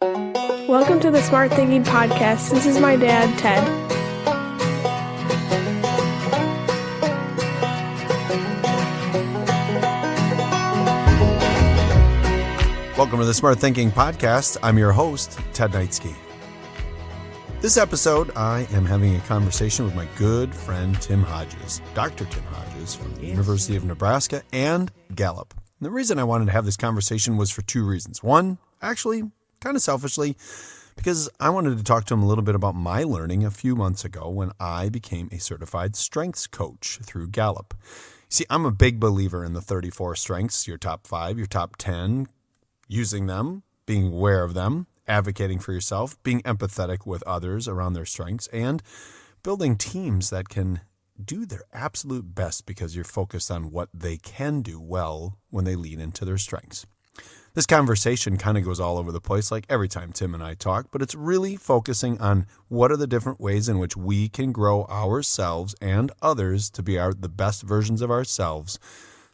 Welcome to the Smart Thinking Podcast. This is my dad, Ted. Welcome to the Smart Thinking Podcast. I'm your host, Ted Knightsky. This episode, I am having a conversation with my good friend, Tim Hodges, Dr. Tim Hodges from the University of Nebraska and Gallup. And the reason I wanted to have this conversation was for two reasons. One, actually, kind of selfishly, because I wanted to talk to him a little bit about my learning a few months ago when I became a certified strengths coach through Gallup. See, I'm a big believer in the 34 strengths, your top 5, your top 10, using them, being aware of them, advocating for yourself, being empathetic with others around their strengths, and building teams that can do their absolute best because you're focused on what they can do well when they lean into their strengths. This conversation kind of goes all over the place like every time Tim and I talk, but it's really focusing on what are the different ways in which we can grow ourselves and others to be the best versions of ourselves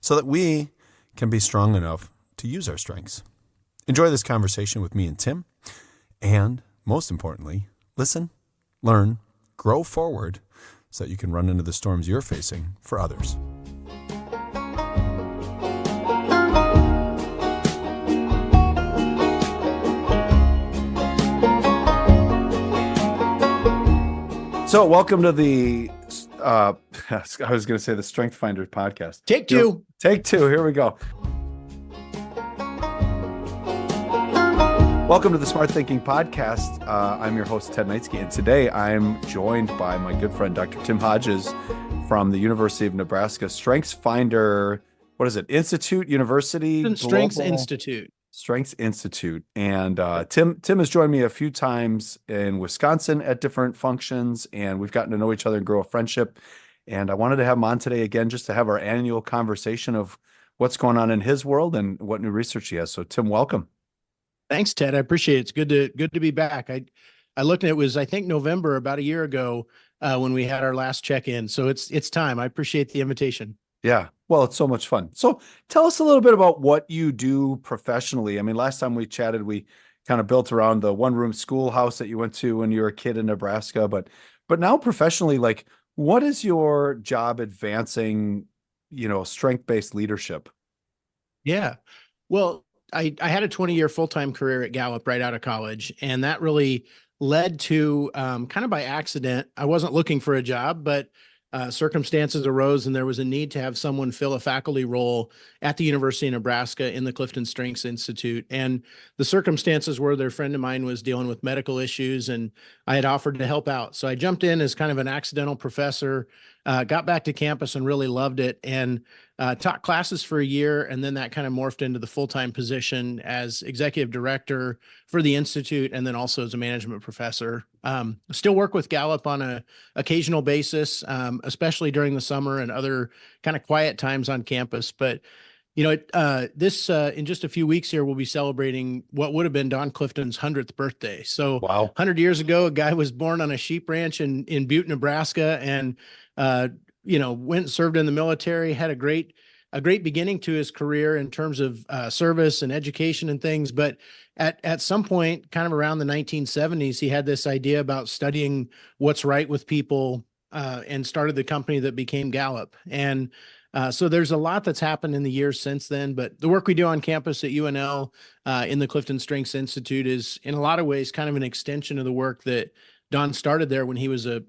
so that we can be strong enough to use our strengths. Enjoy this conversation with me and Tim, and most importantly, listen, learn, grow forward so that you can run into the storms you're facing for others. So welcome to the, I was going to say the Strength Finder podcast. Take two. Here we go. Welcome to the Smart Thinking Podcast. I'm your host, Ted Knightsky, and today I'm joined by my good friend, Dr. Tim Hodges from the University of Nebraska Strengths Finder. What is it? Institute, University? Strengths Institute. Strengths Institute. And Tim has joined me a few times in Wisconsin at different functions, and we've gotten to know each other and grow a friendship. And I wanted to have him on today again just to have our annual conversation of what's going on in his world and what new research he has. So Tim, welcome. Thanks, Ted. I appreciate it. It's good to be back. I looked and it was, I think, November, about a year ago, when we had our last check-in. So it's time. I appreciate the invitation. Yeah. Well, it's so much fun. So tell us a little bit about what you do professionally. I mean, last time we chatted, we kind of built around the one-room schoolhouse that you went to when you were a kid in Nebraska, but now professionally, like, what is your job advancing, strength-based leadership? Yeah. Well, I had a 20-year full-time career at Gallup right out of college, and that really led to kind of by accident. I wasn't looking for a job, but circumstances arose and there was a need to have someone fill a faculty role at the University of Nebraska in the Clifton Strengths Institute. And the circumstances were their friend of mine was dealing with medical issues and I had offered to help out. So I jumped in as kind of an accidental professor, got back to campus and really loved it, and taught classes for a year. And then that kind of morphed into the full-time position as executive director for the Institute, and then also as a management professor. Still work with Gallup on an occasional basis, especially during the summer and other kind of quiet times on campus. But, this in just a few weeks here, we'll be celebrating what would have been Don Clifton's 100th birthday. So Wow. 100 years ago, a guy was born on a sheep ranch in Butte, Nebraska, and went and served in the military, had a great beginning to his career in terms of service and education and things. But at some point, kind of around the 1970s, he had this idea about studying what's right with people, and started the company that became Gallup. And so there's a lot that's happened in the years since then. But the work we do on campus at UNL in the Clifton Strengths Institute is in a lot of ways kind of an extension of the work that Don started there when he was a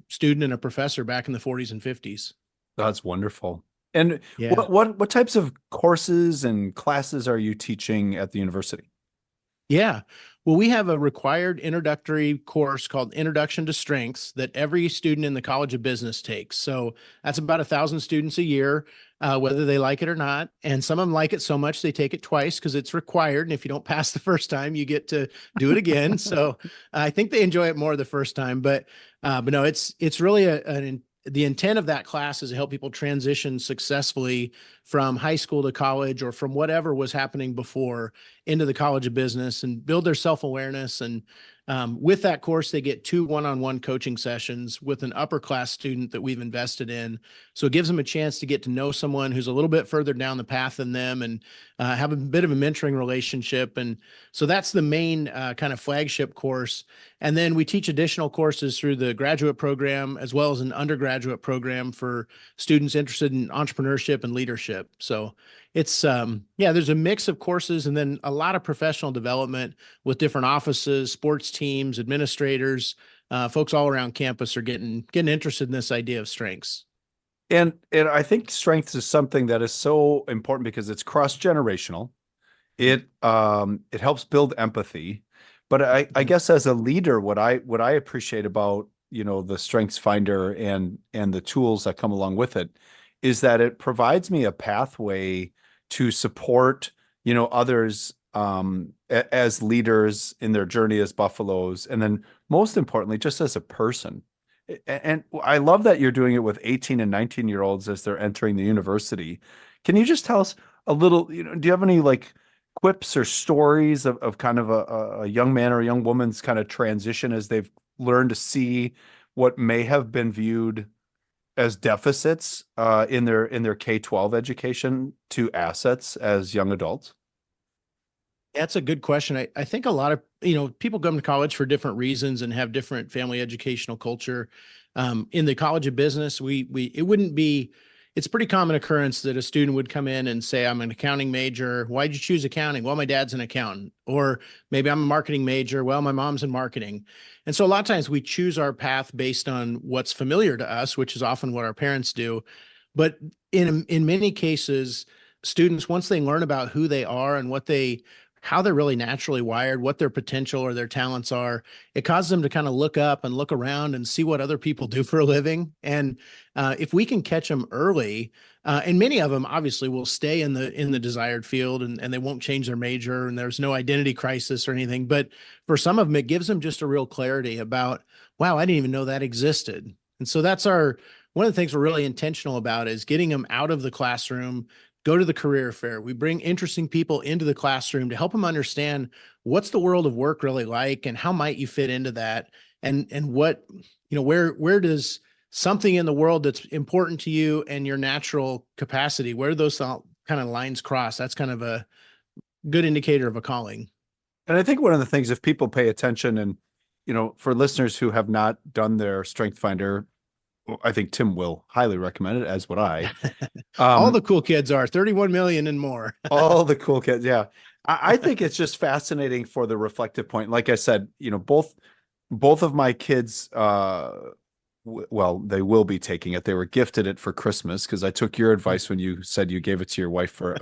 student and a professor back in the 40s and 50s. That's wonderful. And Yeah. what types of courses and classes are you teaching at the university? Yeah. Well, we have a required introductory course called Introduction to Strengths that every student in the College of Business takes. So that's about 1,000 students a year, whether they like it or not. And some of them like it so much they take it twice because it's required. And if you don't pass the first time, you get to do it again. So I think they enjoy it more the first time. But no, it's really the intent of that class is to help people transition successfully from high school to college or from whatever was happening before into the College of Business and build their self-awareness. And with that course, they get 2 one-on-one coaching sessions with an upper class student that we've invested in. So it gives them a chance to get to know someone who's a little bit further down the path than them, and have a bit of a mentoring relationship. And so that's the main kind of flagship course. And then we teach additional courses through the graduate program as well as an undergraduate program for students interested in entrepreneurship and leadership. So it's, there's a mix of courses and then a lot of professional development with different offices, sports teams, administrators, folks all around campus are getting interested in this idea of strengths. And I think strengths is something that is so important because it's cross-generational. It helps build empathy. But I guess as a leader, what I appreciate about, the Strengths Finder and the tools that come along with it is that it provides me a pathway to support, others as leaders in their journey as buffaloes. And then most importantly, just as a person. And I love that you're doing it with 18 and 19-year-olds as they're entering the university. Can you just tell us a little, do you have any like quips or stories of kind of a young man or a young woman's kind of transition as they've learned to see what may have been viewed as deficits in their K-12 education to assets as young adults? That's a good question. I think a lot of, people come to college for different reasons and have different family educational culture. In the College of Business, it's a pretty common occurrence that a student would come in and say, I'm an accounting major. Why'd you choose accounting? Well, my dad's an accountant. Or maybe I'm a marketing major. Well, my mom's in marketing. And so a lot of times we choose our path based on what's familiar to us, which is often what our parents do. But in many cases, students, once they learn about who they are and how they're really naturally wired, what their potential or their talents are, it causes them to kind of look up and look around and see what other people do for a living. And if we can catch them early, and many of them obviously will stay in the desired field and they won't change their major and there's no identity crisis or anything. But for some of them, it gives them just a real clarity about, wow, I didn't even know that existed. And so that's one of the things we're really intentional about is getting them out of the classroom, go to the career fair. We bring interesting people into the classroom to help them understand what's the world of work really like and how might you fit into that, and what, where does something in the world that's important to you and your natural capacity, where do those kind of lines cross? That's kind of a good indicator of a calling. And I think one of the things, if people pay attention and, for listeners who have not done their Strength Finder, I think Tim will highly recommend it, as would I. All the cool kids are 31 million and more. All the cool kids. Yeah. I think it's just fascinating for the reflective point. Like I said, both of my kids, well, they will be taking it. They were gifted it for Christmas because I took your advice when you said you gave it to your wife for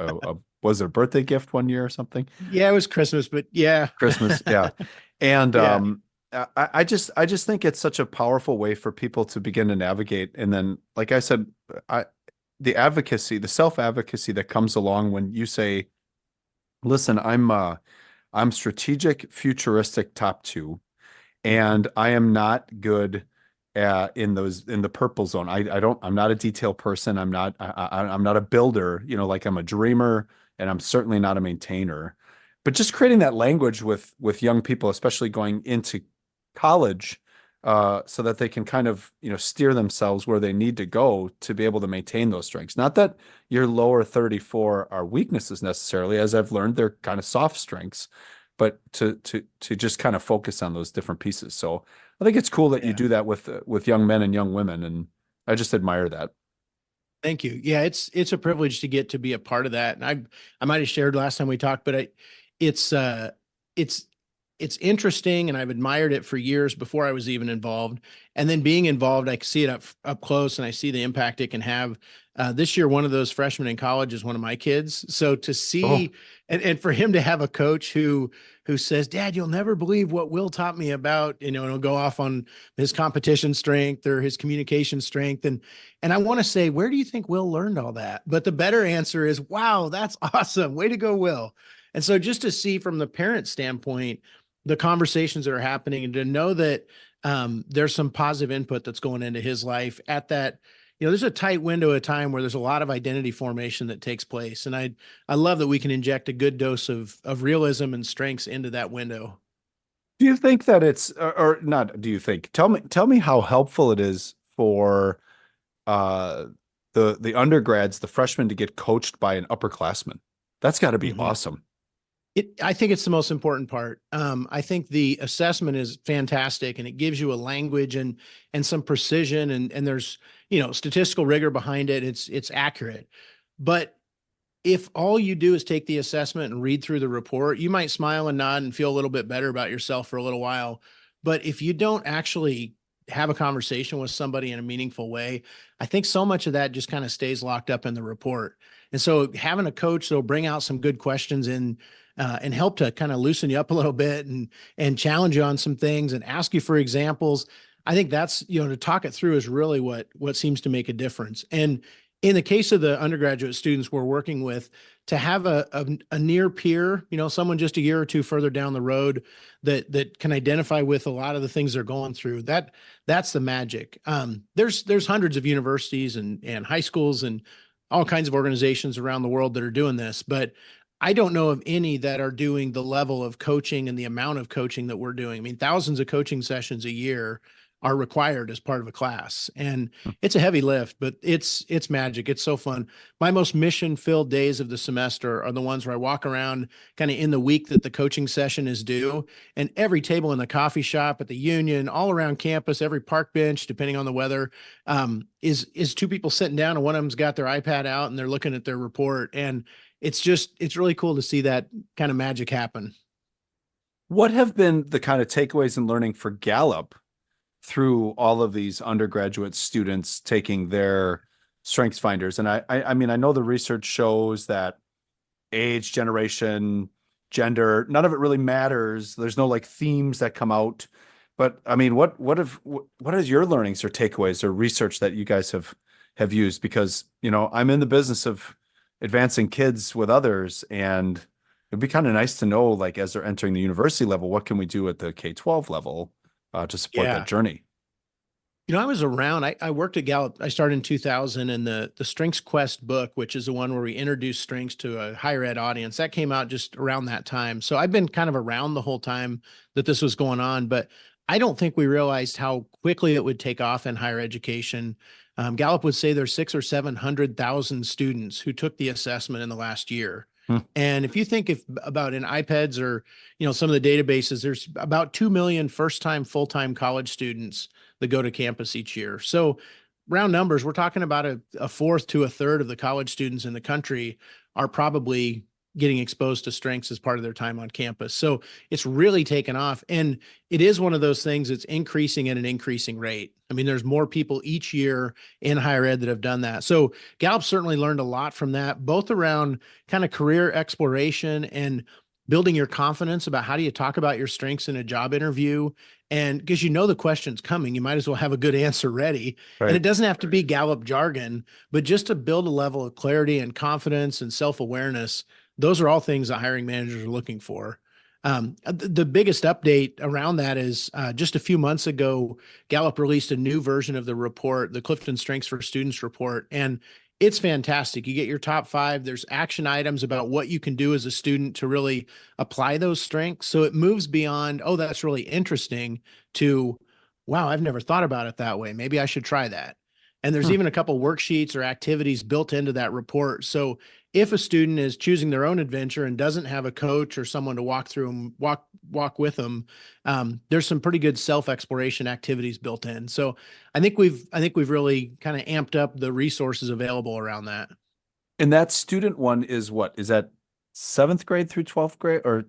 was it a birthday gift one year or something? Yeah, it was Christmas, but yeah. Christmas. Yeah. And, yeah. I just think it's such a powerful way for people to begin to navigate. And then, like I said, the self-advocacy that comes along when you say, listen, I'm strategic, futuristic, top 2, and I am not good in the purple zone. I'm not a detail person. I'm not a builder, like I'm a dreamer, and I'm certainly not a maintainer. But just creating that language with young people, especially going into college, so that they can kind of, steer themselves where they need to go to be able to maintain those strengths. Not that your lower 34 are weaknesses necessarily, as I've learned, they're kind of soft strengths, but to just kind of focus on those different pieces. So I think it's cool that you do that with young men and young women, and I just admire that. Thank you. Yeah, it's a privilege to get to be a part of that. And I might have shared last time we talked, but it's interesting, and I've admired it for years before I was even involved. And then being involved, I can see it up close, and I see the impact it can have. This year, one of those freshmen in college is one of my kids. So to see, and for him to have a coach who says, Dad, you'll never believe what Will taught me about, and he'll go off on his competition strength or his communication strength. And I want to say, where do you think Will learned all that? But the better answer is, wow, that's awesome. Way to go, Will. And so just to see from the parent standpoint, the conversations that are happening, and to know that there's some positive input that's going into his life at that, there's a tight window of time where there's a lot of identity formation that takes place. And I love that we can inject a good dose of realism and strengths into that window. Do you think that it's or not? Do you think? Tell me how helpful it is for uh the undergrads, the freshmen, to get coached by an upperclassman. That's got to be Mhm. awesome. I think it's the most important part. I think the assessment is fantastic, and it gives you a language and some precision, and there's statistical rigor behind it. It's accurate, but if all you do is take the assessment and read through the report, you might smile and nod and feel a little bit better about yourself for a little while. But if you don't actually have a conversation with somebody in a meaningful way, I think so much of that just kind of stays locked up in the report. And so having a coach that'll bring out some good questions and help to kind of loosen you up a little bit and challenge you on some things and ask you for examples. I think that's, to talk it through is really what seems to make a difference. And in the case of the undergraduate students we're working with, to have a near peer, someone just a year or two further down the road that can identify with a lot of the things they're going through, that's the magic. There's hundreds of universities and high schools and all kinds of organizations around the world that are doing this, but I don't know of any that are doing the level of coaching and the amount of coaching that we're doing. I mean, thousands of coaching sessions a year are required as part of a class, and it's a heavy lift, but it's magic. It's so fun. My most mission-filled days of the semester are the ones where I walk around kind of in the week that the coaching session is due, and every table in the coffee shop, at the union, all around campus, every park bench, depending on the weather, is two people sitting down, and one of them's got their iPad out and they're looking at their report, and it's really cool to see that kind of magic happen. What have been the kind of takeaways and learning for Gallup through all of these undergraduate students taking their strengths finders? And I mean, I know the research shows that age, generation, gender, none of it really matters. There's no like themes that come out. But I mean, what is your learnings or takeaways or research that you guys have used? Because, I'm in the business of advancing kids with others, and it'd be kind of nice to know, like, as they're entering the university level, what can we do at the K-12 level to support that Yeah. journey? I was around. I worked at Gallup. I started in 2000, and the Strengths Quest book, which is the one where we introduce strengths to a higher ed audience, that came out just around that time. So I've been kind of around the whole time that this was going on, but I don't think we realized how quickly it would take off in higher education. Gallup would say there's 600,000 or 700,000 students who took the assessment in the last year. Hmm. And if you think about in iPads or some of the databases, there's about 2 million first-time full-time college students that go to campus each year. So round numbers, we're talking about a fourth to a third of the college students in the country are probably getting exposed to strengths as part of their time on campus. So it's really taken off. And it is one of those things that's increasing at an increasing rate. I mean, there's more people each year in higher ed that have done that. So Gallup certainly learned a lot from that, both around kind of career exploration and building your confidence about how do you talk about your strengths in a job interview. And because the question's coming, you might as well have a good answer ready. And Right. it doesn't have to be Gallup jargon, but just to build a level of clarity and confidence and self-awareness. Those are all things that hiring managers are looking for. The biggest update around that is just a few months ago, Gallup released a new version of the report, the Clifton Strengths for Students report, and it's fantastic. You get your top 5. There's action items about what you can do as a student to really apply those strengths. So it moves beyond, oh, that's really interesting, to, wow, I've never thought about it that way. Maybe I should try that. And there's Hmm. even a couple worksheets or activities built into that report. So if a student is choosing their own adventure and doesn't have a coach or someone to walk through them, walk with them, there's some pretty good self-exploration activities built in. So I think we've really kind of amped up the resources available around that. And that student one is what? Is that 7th grade through 12th grade or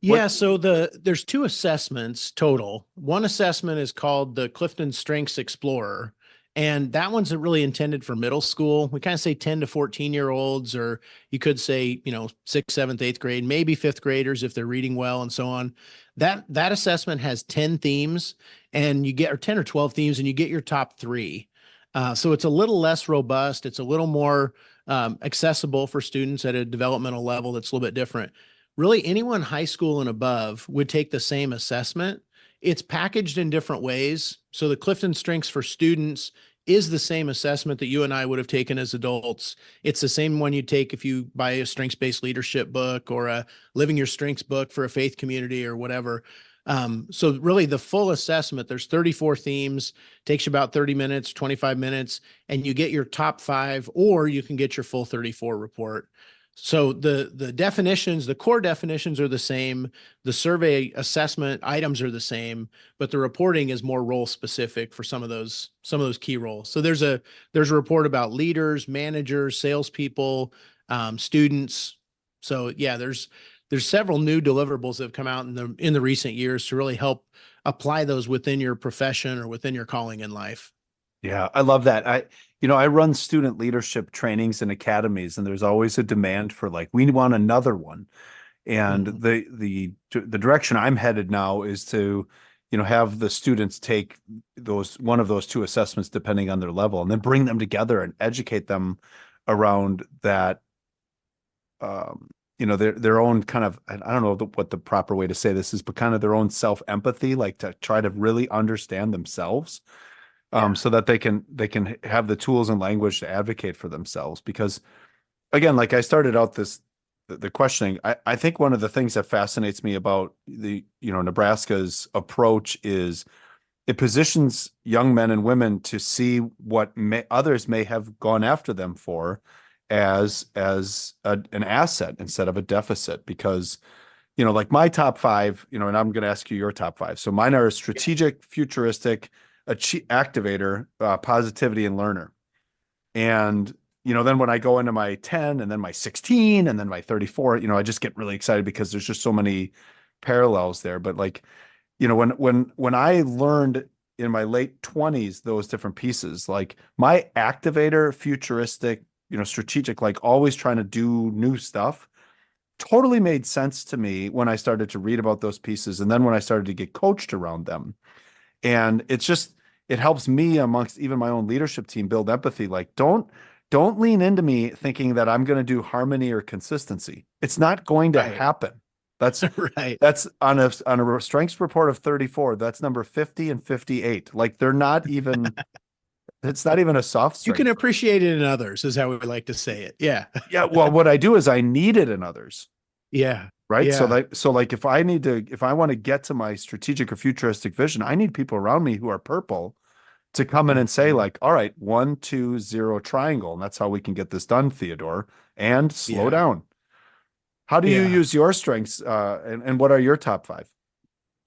what? Yeah, so there's 2 assessments total. One assessment is called the Clifton Strengths Explorer, and that one's really intended for middle school. We kind of say 10 to 14-year-olds, or you could say, 6th, 7th, 8th grade, maybe 5th graders if they're reading well and so on. That assessment has 10 themes, and you get, or 10 or 12 themes, and you get your top 3. So it's a little less robust. It's a little more accessible for students at a developmental level that's a little bit different. Really, anyone high school and above would take the same assessment. It's packaged in different ways. So the Clifton Strengths for Students is the same assessment that you and I would have taken as adults. It's the same one you take if you buy a strengths-based leadership book or a Living Your Strengths book for a faith community or whatever. So really the full assessment, there's 34 themes, takes you about 30 minutes, 25 minutes, and you get your top 5, or you can get your full 34 report. So the definitions, the core definitions are the same. The survey assessment items are the same, but the reporting is more role specific for some of those key roles. So there's a report about leaders, managers, salespeople, students. So yeah, there's several new deliverables that have come out in the recent years to really help apply those within your profession or within your calling in life. Yeah, I love that. I run student leadership trainings and academies, and there's always a demand for like, we want another one. And the direction I'm headed now is to, have the students take one of those 2 assessments depending on their level, and then bring them together and educate them around that, their own kind of, I don't know what the proper way to say this is, but kind of their own self-empathy, like to try to really understand themselves. So that they can have the tools and language to advocate for themselves. Because again, like I started out the questioning, I think one of the things that fascinates me about Nebraska's approach is it positions young men and women to see what others may have gone after them for as an asset instead of a deficit. Because like my top 5, and I'm going to ask you your top 5. So mine are strategic, futuristic, activator, positivity, and learner. And, then when I go into my 10 and then my 16 and then my 34, I just get really excited because there's just so many parallels there. But like, when I learned in my late 20s, those different pieces, like my activator, futuristic, strategic, like always trying to do new stuff, totally made sense to me when I started to read about those pieces. And then when I started to get coached around them. And it helps me amongst even my own leadership team build empathy. Like, don't lean into me thinking that I'm going to do harmony or consistency. It's not going to happen. That's right. That's on a strengths report of 34. That's number 50 and 58. Like they're not even, it's not even a soft strength. You can appreciate it in others is how we like to say it. Yeah. Yeah. Well, what I do is I need it in others. Yeah. Right. Yeah. So like if I want to get to my strategic or futuristic vision, I need people around me who are purple to come in and say like, all right, 1, 2, 0 triangle. And that's how we can get this done, Theodore, and slow down. How do you use your strengths? And what are your top 5?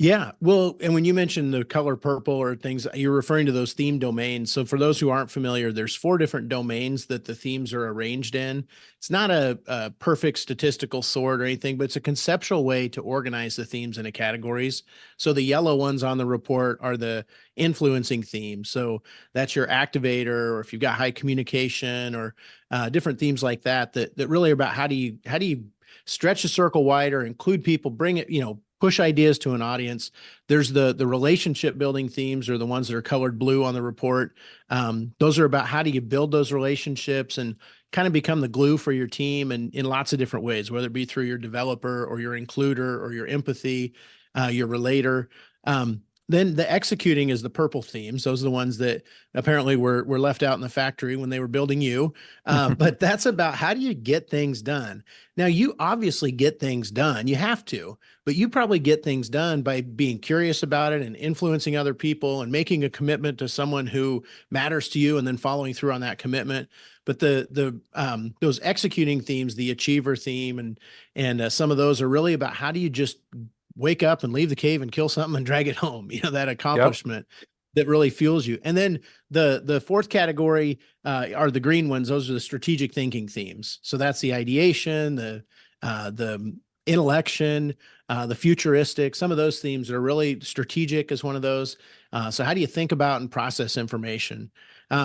Yeah. Well, and when you mentioned the color purple or things, you're referring to those theme domains. So for those who aren't familiar, there's 4 different domains that the themes are arranged in. It's not a perfect statistical sort or anything, but it's a conceptual way to organize the themes into categories. So the yellow ones on the report are the influencing themes. So that's your activator, or if you've got high communication or different themes like that really are about how do you stretch the circle wider, include people, bring it, push ideas to an audience. There's the relationship building themes, are the ones that are colored blue on the report. Those are about how do you build those relationships and kind of become the glue for your team, and in lots of different ways, whether it be through your developer or your includer or your empathy, your relator. Then the executing is the purple themes. Those are the ones that apparently were left out in the factory when they were building you. But that's about how do you get things done? Now, you obviously get things done. You have to, but you probably get things done by being curious about it and influencing other people and making a commitment to someone who matters to you and then following through on that commitment. But those executing themes, the achiever theme, and some of those are really about how do you just wake up and leave the cave and kill something and drag it home, that accomplishment that really fuels you. And then the 4th category are the green ones. Those are the strategic thinking themes. So that's the ideation, the intellection, the futuristic. Some of those themes are really strategic is one of those. So how do you think about and process information?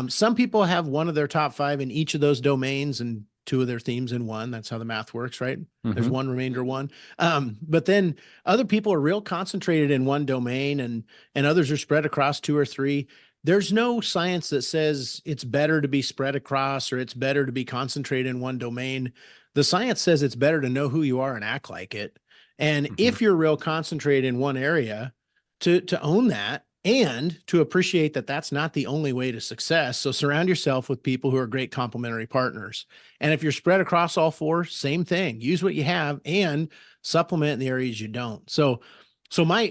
Some people have one of their top 5 in each of those domains and 2 of their themes in one. That's how the math works, right? There's one remainder one. But then other people are real concentrated in one domain and others are spread across 2 or 3. There's no science that says it's better to be spread across or it's better to be concentrated in one domain. The science says it's better to know who you are and act like it. And if you're real concentrated in one area, to own that and to appreciate that that's not the only way to success. So surround yourself with people who are great complementary partners. And if you're spread across all four, same thing. Use what you have and supplement in the areas you don't. So my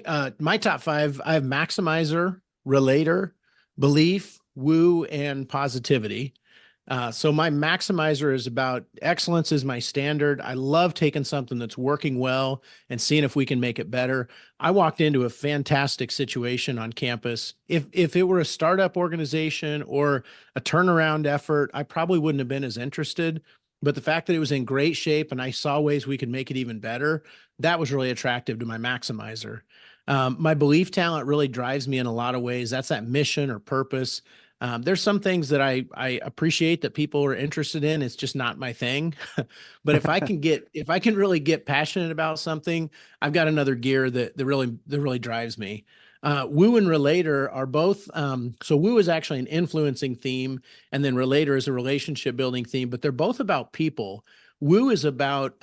top five, I have maximizer, relator, belief, woo, and positivity. So my maximizer is about excellence is my standard. I love taking something that's working well and seeing if we can make it better. I walked into a fantastic situation on campus. If it were a startup organization or a turnaround effort, I probably wouldn't have been as interested. But the fact that it was in great shape and I saw ways we could make it even better, that was really attractive to my maximizer. My belief talent really drives me in a lot of ways. That's that mission or purpose. There's some things that I appreciate that people are interested in. It's just not my thing. But if I can really get passionate about something, I've got another gear that really drives me. Woo and relator are both. So woo is actually an influencing theme, and then relator is a relationship building theme. But they're both about people. Woo is about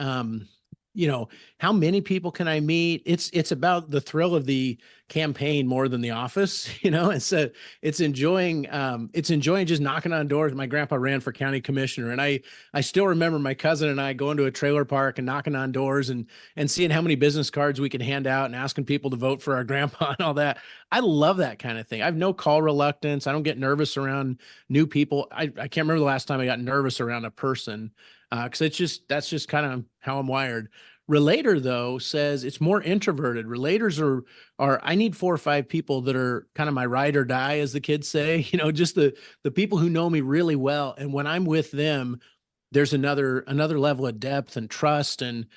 how many people can I meet? It's about the thrill of the campaign more than the office, and so it's enjoying just knocking on doors. My grandpa ran for county commissioner, and I still remember my cousin and I going to a trailer park and knocking on doors and seeing how many business cards we could hand out and asking people to vote for our grandpa and all that. I love that kind of thing. I have no call reluctance. I don't get nervous around new people. I can't remember the last time I got nervous around a person. Because that's just kind of how I'm wired. Relator, though, says it's more introverted. Relators are I need 4 or 5 people that are kind of my ride or die, as the kids say, just the people who know me really well. And when I'm with them, there's another level of depth and trust and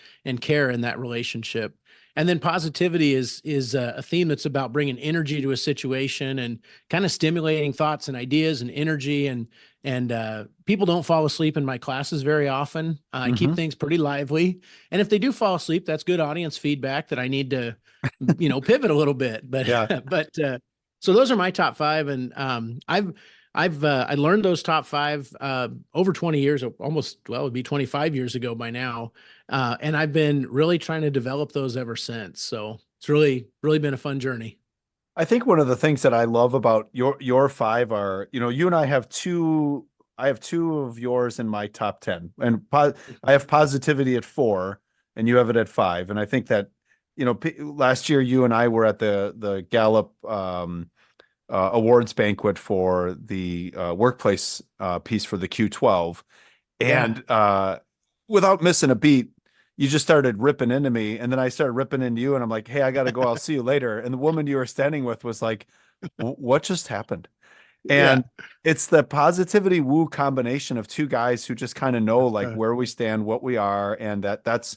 care in that relationship. And then positivity is a theme that's about bringing energy to a situation and kind of stimulating thoughts and ideas and energy. And people don't fall asleep in my classes very often. I keep things pretty lively. And if they do fall asleep, that's good audience feedback that I need to, pivot a little bit. But, Yeah. So those are my top 5. And I learned those top 5 over 20 years, it'd be 25 years ago by now. And I've been really trying to develop those ever since. So it's really, really been a fun journey. I think one of the things that I love about your 5 are, you and I have I have 2 of yours in my top 10, and I have positivity at 4 and you have it at 5. And I think that, last year you and I were at the Gallup, awards banquet for the workplace piece for the Q12. And without missing a beat, you just started ripping into me. And then I started ripping into you. And I'm like, hey, I got to go. I'll see you later. And the woman you were standing with was like, what just happened? And it's the positivity woo combination of 2 guys who just kind of know like where we stand, what we are. And that's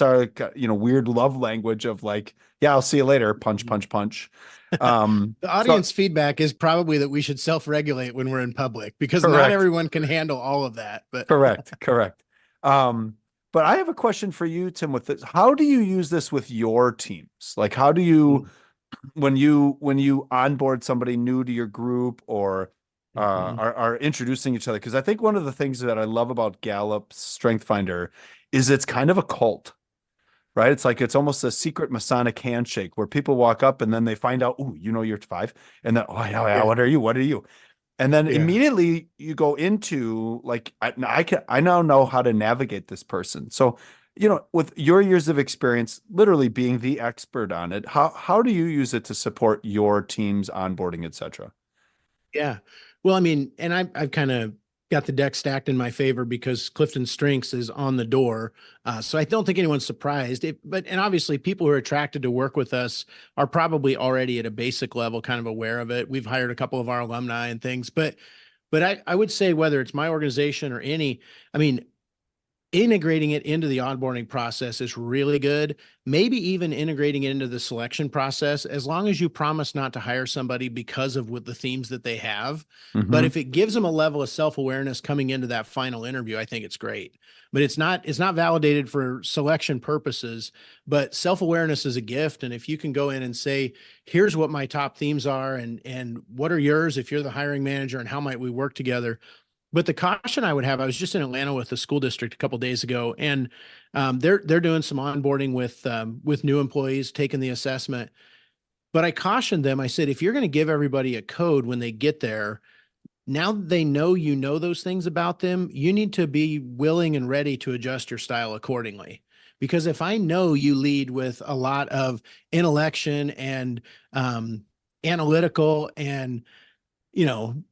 our, weird love language of like, yeah, I'll see you later. Punch, punch, punch. The audience feedback is probably that we should self-regulate when we're in public, because Correct. not everyone can handle all of that. But Correct. But I have a question for you, Tim, with this. How do you use this with your teams? Like, how do you, when you onboard somebody new to your group or are introducing each other? Because I think one of the things that I love about Gallup's Strength Finder is it's kind of a cult, right? It's like, it's almost a secret Masonic handshake where people walk up and then they find out, oh, you're 5. And then, oh, yeah, what are you? What are you? And then immediately you go into like, I now know how to navigate this person. So, with your years of experience, literally being the expert on it, how do you use it to support your team's onboarding, et cetera? Yeah. Well, I mean, and I've kind of got the deck stacked in my favor because Clifton Strengths is on the door. So I don't think anyone's surprised. And obviously people who are attracted to work with us are probably already at a basic level kind of aware of it. We've hired a couple of our alumni and things, but I would say whether it's my organization or integrating it into the onboarding process is really good. Maybe even integrating it into the selection process, as long as you promise not to hire somebody because of what the themes that they have. But if it gives them a level of self-awareness coming into that final interview, I think it's great. But it's not validated for selection purposes, but self-awareness is a gift. And if you can go in and say, here's what my top themes are and what are yours if you're the hiring manager, and how might we work together? But the caution I would have, I was just in Atlanta with the school district a couple of days ago, and they're doing some onboarding with new employees, taking the assessment. But I cautioned them. I said, if you're going to give everybody a code when they get there, now that they know you know those things about them, you need to be willing and ready to adjust your style accordingly. Because if I know you lead with a lot of intellection and analytical and, you know,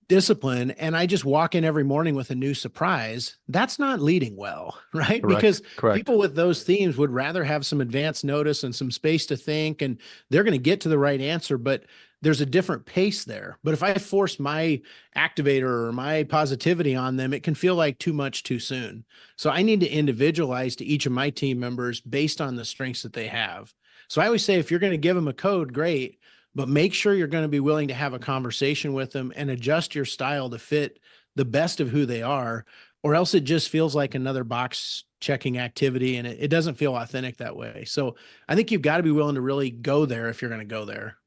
discipline, and I just walk in every morning with a new surprise, that's not leading well, right? Because Correct. people with those themes would rather have some advanced notice and some space to think, and they're going to get to the right answer, but there's a different pace there. But if I force my activator or my positivity on them, it can feel like too much too soon. So I need to individualize to each of my team members based on the strengths that they have. So I always say, if you're going to give them a code, great, but make sure you're going to be willing to have a conversation with them and adjust your style to fit the best of who they are, or else it just feels like another box checking activity, and it doesn't feel authentic that way. So I think you've got to be willing to really go there if you're going to go there.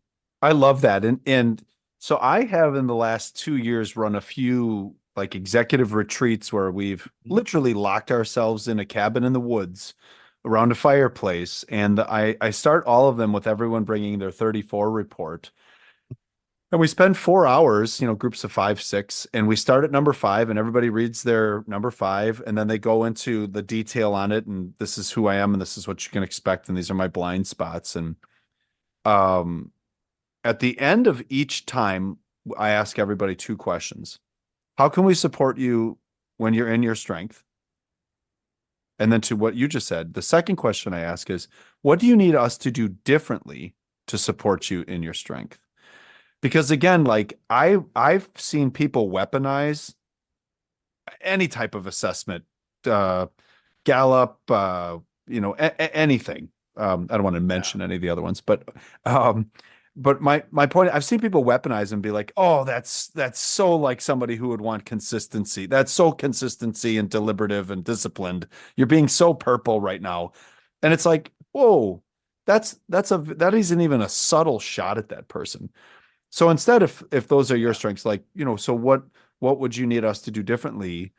I love that. And so I have in the last 2 years run a few like executive retreats where we've literally locked ourselves in a cabin in the woods around a fireplace. And I start all of them with everyone bringing their 34 report. And we spend 4 hours, groups of 5, 6, and we start at number 5 and everybody reads their number 5. And then they go into the detail on it. And this is who I am. And this is what you can expect. And these are my blind spots. And, at the end of each time, I ask everybody 2 questions. How can we support you when you're in your strength? And then to what you just said, the second question I ask is, what do you need us to do differently to support you in your strength? Because again, like I've seen people weaponize any type of assessment, Gallup, anything. I don't want to mention any of the other ones, but my point, I've seen people weaponize and be like, oh, that's so like somebody who would want consistency. That's so consistency and deliberative and disciplined. You're being so purple right now. And it's like, whoa, that isn't even a subtle shot at that person. So instead, if those are your strengths, like, so what would you need us to do differently?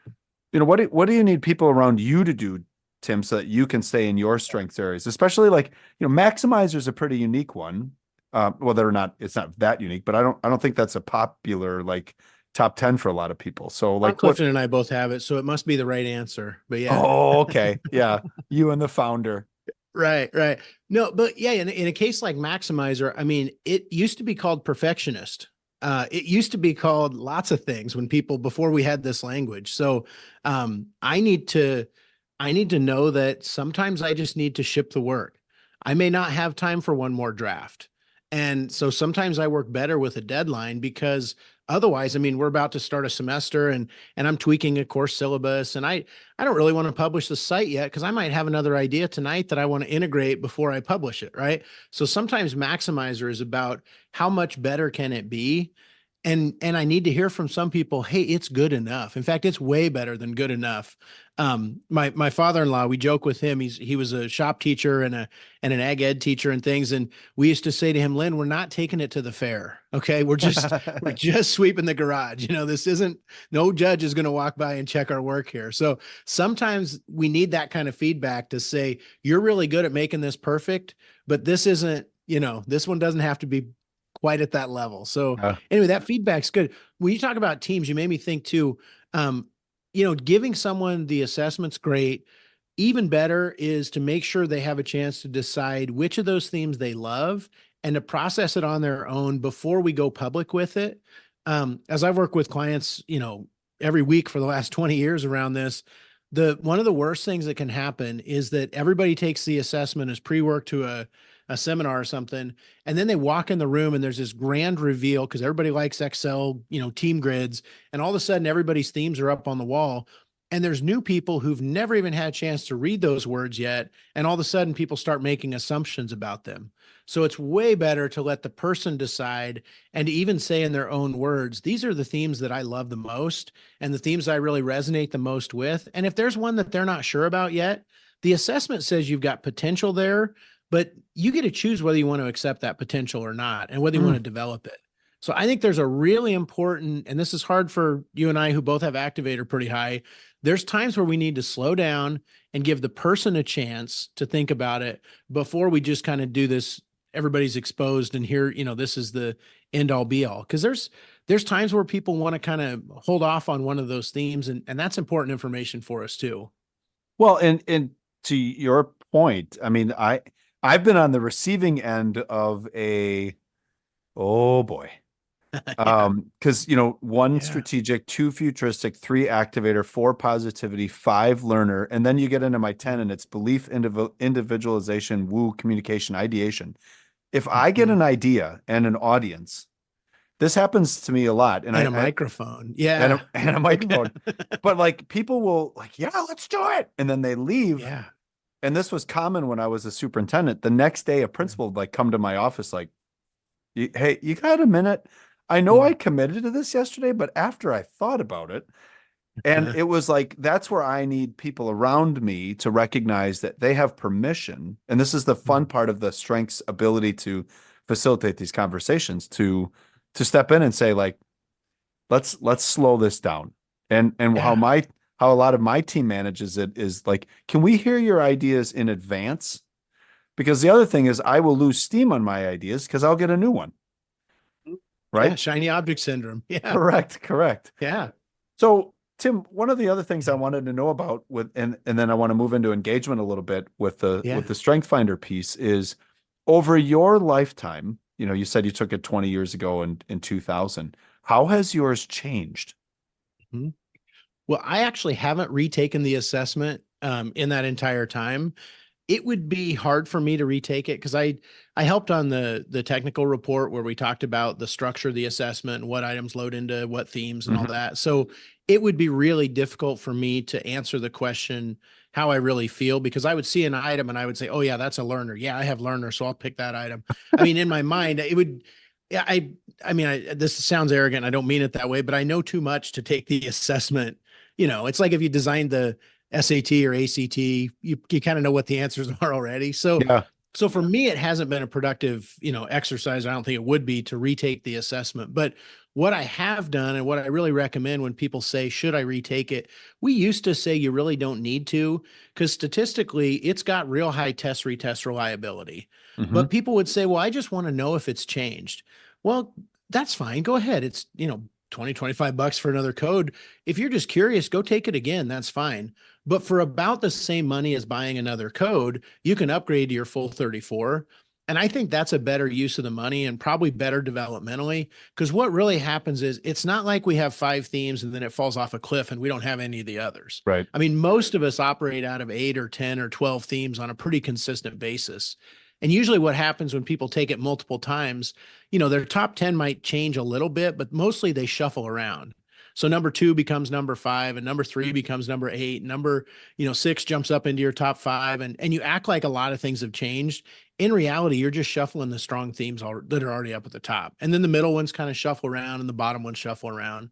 What do you need people around you to do, Tim, so that you can stay in your strengths areas, especially like, maximizer is a pretty unique one. Well, it's not that unique, but I don't think that's a popular like top 10 for a lot of people. So like Clifton and I both have it, so it must be the right answer. But yeah. Oh, okay. Yeah. You and the founder. Right. No, but yeah, in a case like maximizer, I mean, it used to be called perfectionist. It used to be called lots of things before we had this language. So I need to know that sometimes I just need to ship the work. I may not have time for one more draft. And so sometimes I work better with a deadline, because otherwise, I mean, we're about to start a semester and I'm tweaking a course syllabus, and I don't really want to publish the site yet because I might have another idea tonight that I want to integrate before I publish it, right? So sometimes maximizer is about how much better can it be? And I need to hear from some people, hey, it's good enough. In fact, it's way better than good enough. My father-in-law, we joke with him. He was a shop teacher and an ag ed teacher and things. And we used to say to him, Lynn, we're not taking it to the fair. Okay. We're just sweeping the garage. This isn't, no judge is going to walk by and check our work here. So sometimes we need that kind of feedback to say, you're really good at making this perfect, but this isn't, this one doesn't have to be quite at that level. So anyway, that feedback's good. When you talk about teams, you made me think too, giving someone the assessment's great. Even better is to make sure they have a chance to decide which of those themes they love and to process it on their own before we go public with it. As I've worked with clients, every week for the last 20 years around this, one of the worst things that can happen is that everybody takes the assessment as pre-work to a seminar or something, and then they walk in the room and there's this grand reveal because everybody likes Excel, team grids, and all of a sudden everybody's themes are up on the wall, and there's new people who've never even had a chance to read those words yet, and all of a sudden people start making assumptions about them. So it's way better to let the person decide and to even say in their own words, these are the themes that I love the most and the themes I really resonate the most with. And if there's one that they're not sure about yet, the assessment says you've got potential there, but you get to choose whether you want to accept that potential or not and whether you want to develop it. So I think there's a really important, and this is hard for you and I who both have activator pretty high, there's times where we need to slow down and give the person a chance to think about it before we just kind of do this everybody's exposed and here, this is the end all be all. Cause there's times where people want to kind of hold off on one of those themes, and that's important information for us too. Well, and to your point, I mean, I've been on the receiving end of oh boy. Because one strategic, 2 futuristic, 3 activator, 4 positivity, 5 learner, and then you get into my 10 and it's belief, individualization, woo, communication, ideation. If I get an idea and an audience, this happens to me a lot, and a microphone, yeah, and a microphone, but like people will like, yeah, let's do it, and then they leave. Yeah, and this was common when I was a superintendent. The next day, a principal would like come to my office like, hey, you got a minute? I know I committed to this yesterday, but after I thought about it, and it was like, that's where I need people around me to recognize that they have permission. And this is the fun part of the strengths ability to facilitate these conversations, to step in and say like, let's slow this down. And how a lot of my team manages it is like, can we hear your ideas in advance? Because the other thing is I will lose steam on my ideas because I'll get a new one. Right? Yeah, shiny object syndrome. Yeah. Correct. Yeah. So Tim, one of the other things I wanted to know about and then I want to move into engagement a little bit with the Strength Finder piece is, over your lifetime, you said you took it 20 years ago in 2000. How has yours changed? Mm-hmm. Well, I actually haven't retaken the assessment in that entire time. It would be hard for me to retake it because I helped on the technical report where we talked about the structure of the assessment and what items load into what themes and all that. So it would be really difficult for me to answer the question how I really feel, because I would see an item and I would say, oh yeah, that's a learner. Yeah, I have learner, so I'll pick that item. I mean, in my mind, it would. Yeah, I mean, this sounds arrogant. I don't mean it that way, but I know too much to take the assessment. It's like if you designed the SAT or ACT, you kind of know what the answers are already. So, so for me, it hasn't been a productive, exercise. I don't think it would be to retake the assessment. But what I have done and what I really recommend when people say, should I retake it? We used to say you really don't need to, because statistically it's got real high test retest reliability. But people would say, well, I just want to know if it's changed. Well, that's fine. Go ahead. It's, $20, $25 for another code. If you're just curious, go take it again. That's fine. But for about the same money as buying another code, you can upgrade to your full 34. And I think that's a better use of the money and probably better developmentally, because what really happens is it's not like we have 5 themes and then it falls off a cliff and we don't have any of the others. Right. I mean, most of us operate out of 8 or 10 or 12 themes on a pretty consistent basis. And usually what happens when people take it multiple times, their top 10 might change a little bit, but mostly they shuffle around. So number 2 becomes number 5 and number 3 becomes number 8. Number, 6 jumps up into your top 5 and you act like a lot of things have changed. In reality, you're just shuffling the strong themes that are already up at the top. And then the middle ones kind of shuffle around and the bottom ones shuffle around.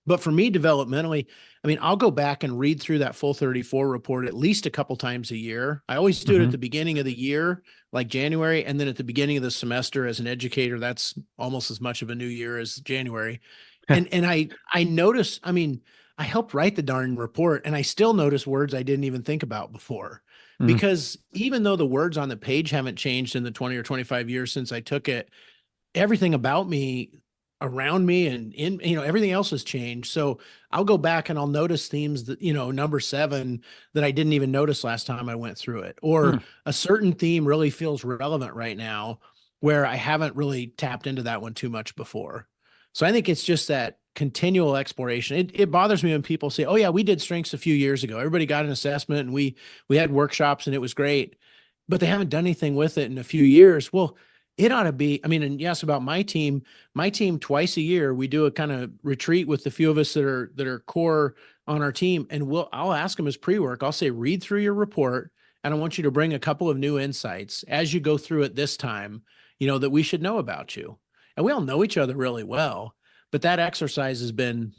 But for me, developmentally, I mean, I'll go back and read through that full 34 report at least a couple times a year. I always do it at the beginning of the year, like January, and then at the beginning of the semester as an educator. That's almost as much of a new year as January. And I notice, I mean, I helped write the darn report and I still notice words I didn't even think about before. Because even though the words on the page haven't changed in the 20 or 25 years since I took it, everything about me, around me and in, everything else has changed. So I'll go back and I'll notice themes that, number 7 that I didn't even notice last time I went through it, or a certain theme really feels relevant right now where I haven't really tapped into that one too much before. So I think it's just that continual exploration. It bothers me when people say, oh yeah, we did strengths a few years ago. Everybody got an assessment and we had workshops and it was great, but they haven't done anything with it in a few years. Well, it ought to be, I mean, and yes, about my team twice a year, we do a kind of retreat with the few of us that are core on our team. And I'll ask them as pre-work, I'll say, read through your report. And I want you to bring a couple of new insights as you go through it this time, that we should know about you. And we all know each other really well, but that exercise has been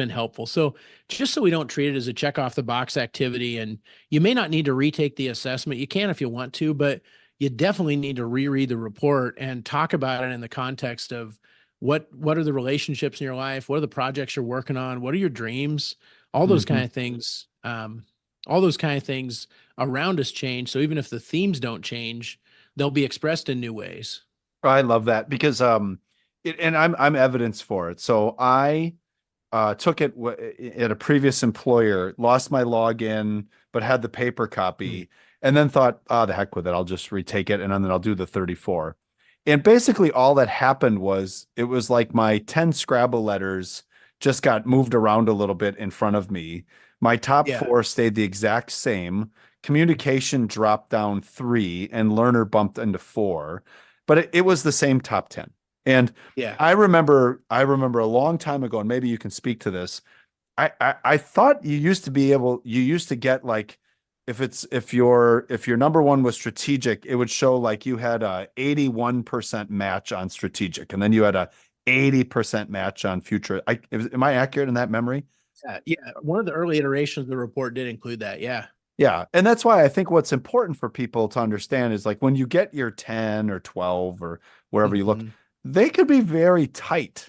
helpful. So just so we don't treat it as a check off the box activity, and you may not need to retake the assessment. You can if you want to, but you definitely need to reread the report and talk about it in the context of what are the relationships in your life? What are the projects you're working on? What are your dreams? All those kind of things. All those kind of things around us change. So even if the themes don't change, they'll be expressed in new ways. I love that because and I'm evidence for it. So I took it at a previous employer, lost my login, but had the paper copy, and then thought, the heck with it, I'll just retake it, and then I'll do the 34. And basically, all that happened was it was like my 10 Scrabble letters just got moved around a little bit in front of me. My top Yeah. four stayed the exact same. Communication dropped down 3, and learner bumped into 4, but it was the same top 10. And Yeah. I remember a long time ago, and maybe you can speak to this. I thought you used to get like, if your number one was strategic, it would show like you had a 81% match on strategic, and then you had a 80% match on future. Am I accurate in that memory? Yeah. One of the early iterations of the report did include that. Yeah. Yeah. And that's why I think what's important for people to understand is like when you get your 10 or 12 or wherever you look, they could be very tight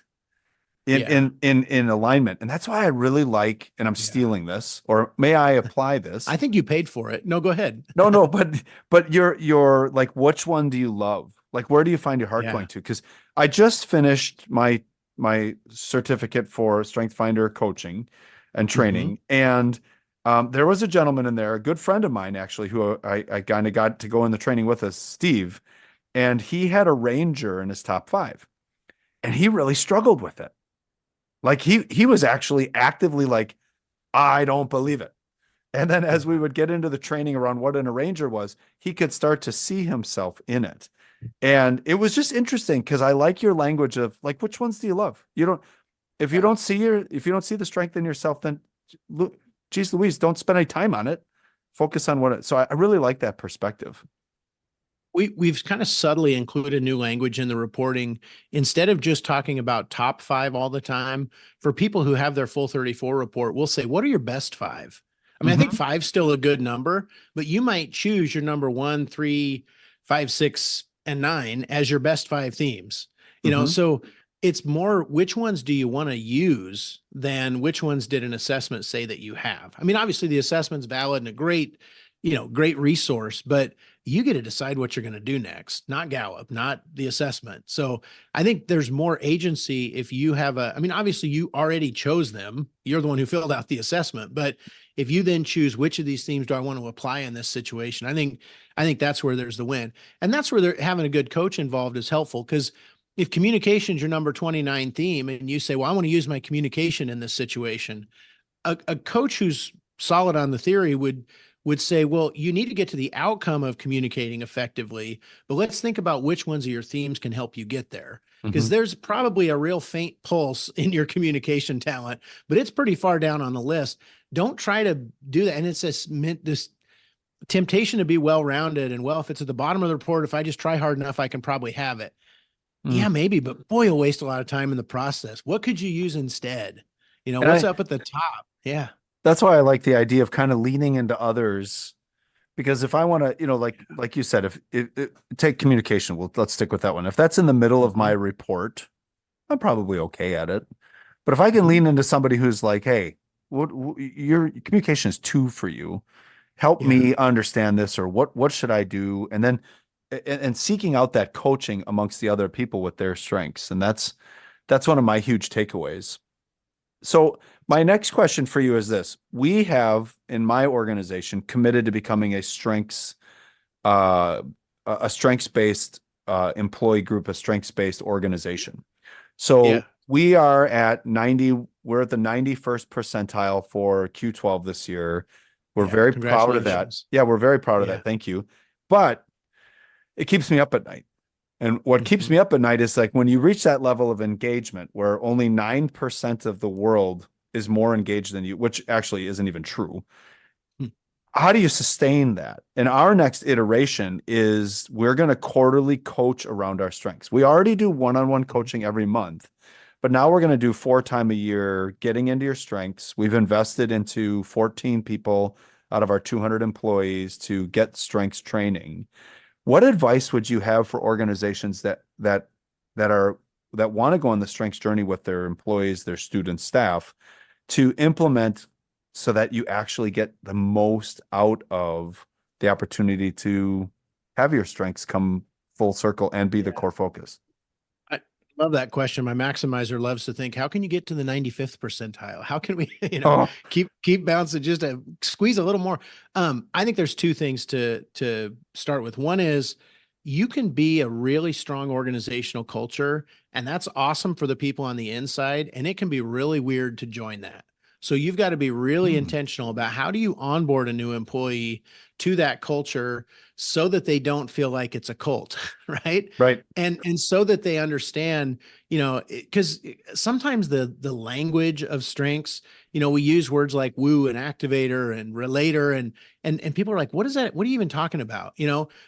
in alignment. And that's why I really like, and I'm stealing this, or may I apply this? I think you paid for it. No, go ahead. No, but you're like, which one do you love? Like, where do you find your heart Yeah. going to? Because I just finished my certificate for Strength Finder coaching and training. And there was a gentleman in there, a good friend of mine, actually, who I kind of got to go in the training with us, Steve, and he had a Ranger in his top 5, and he really struggled with it. Like he was actually actively like, I don't believe it. And then as we would get into the training around what an Ranger was, he could start to see himself in it. And it was just interesting because I like your language of like, which ones do you love? If you don't see the strength in yourself, then geez Louise, don't spend any time on it. Focus on so I really like that perspective. We've kind of subtly included new language in the reporting. Instead of just talking about top 5 all the time, for people who have their full 34 report, we'll say, what are your best 5? I mean, I think 5's still a good number, but you might choose your number 1, 3, 5, 6, and 9 as your best 5 themes. You know, so it's more which ones do you want to use than which ones did an assessment say that you have. I mean, obviously the assessment's valid and a great resource, but you get to decide what you're going to do next, not Gallup, not the assessment. So I think there's more agency if you have I mean, obviously you already chose them. You're the one who filled out the assessment, but if you then choose which of these themes do I want to apply in this situation, I think that's where there's the win. And that's where having a good coach involved is helpful, because if communication is your number 29 theme and you say, well, I want to use my communication in this situation, a coach who's solid on the theory would say, well, you need to get to the outcome of communicating effectively, but let's think about which ones of your themes can help you get there. Because there's probably a real faint pulse in your communication talent, but it's pretty far down on the list. Don't try to do that. And it's this temptation to be well-rounded and, well, if it's at the bottom of the report, if I just try hard enough, I can probably have it. Yeah, maybe, but boy, you'll waste a lot of time in the process. What could you use instead? What's up at the top? Yeah. That's why I like the idea of kind of leaning into others, because if I want to, like you said, if take communication, let's stick with that one. If that's in the middle of my report, I'm probably okay at it. But if I can lean into somebody who's like, hey, your communication is 2 for you, help me understand this, or what should I do? And then, and seeking out that coaching amongst the other people with their strengths. And that's one of my huge takeaways. So my next question for you is this. We have in my organization committed to becoming a strengths-based employee group, a strengths-based organization. So we are at 90, we're at the 91st percentile for Q12 this year. We're very proud of that. Yeah, we're very proud of that. Thank you. But it keeps me up at night. And what keeps me up at night is like when you reach that level of engagement where only 9% of the world is more engaged than you, which actually isn't even true. How do you sustain that? And our next iteration is we're going to quarterly coach around our strengths. We already do one-on-one coaching every month, but now we're going to do 4 times a year, getting into your strengths. We've invested into 14 people out of our 200 employees to get strengths training. What advice would you have for organizations that want to go on the strengths journey with their employees, their students, staff, to implement so that you actually get the most out of the opportunity to have your strengths come full circle and be the core focus? I love that question. My maximizer loves to think, how can you get to the 95th percentile? How can we, Oh, keep bouncing, just to squeeze a little more? I think there's two things to start with. One is you can be a really strong organizational culture, and that's awesome for the people on the inside, and it can be really weird to join that. So you've got to be really intentional about how do you onboard a new employee to that culture so that they don't feel like it's a cult, right? right. And so that they understand, because sometimes the language of strengths, we use words like woo and activator and relator, and people are like, what is that? What are you even talking about?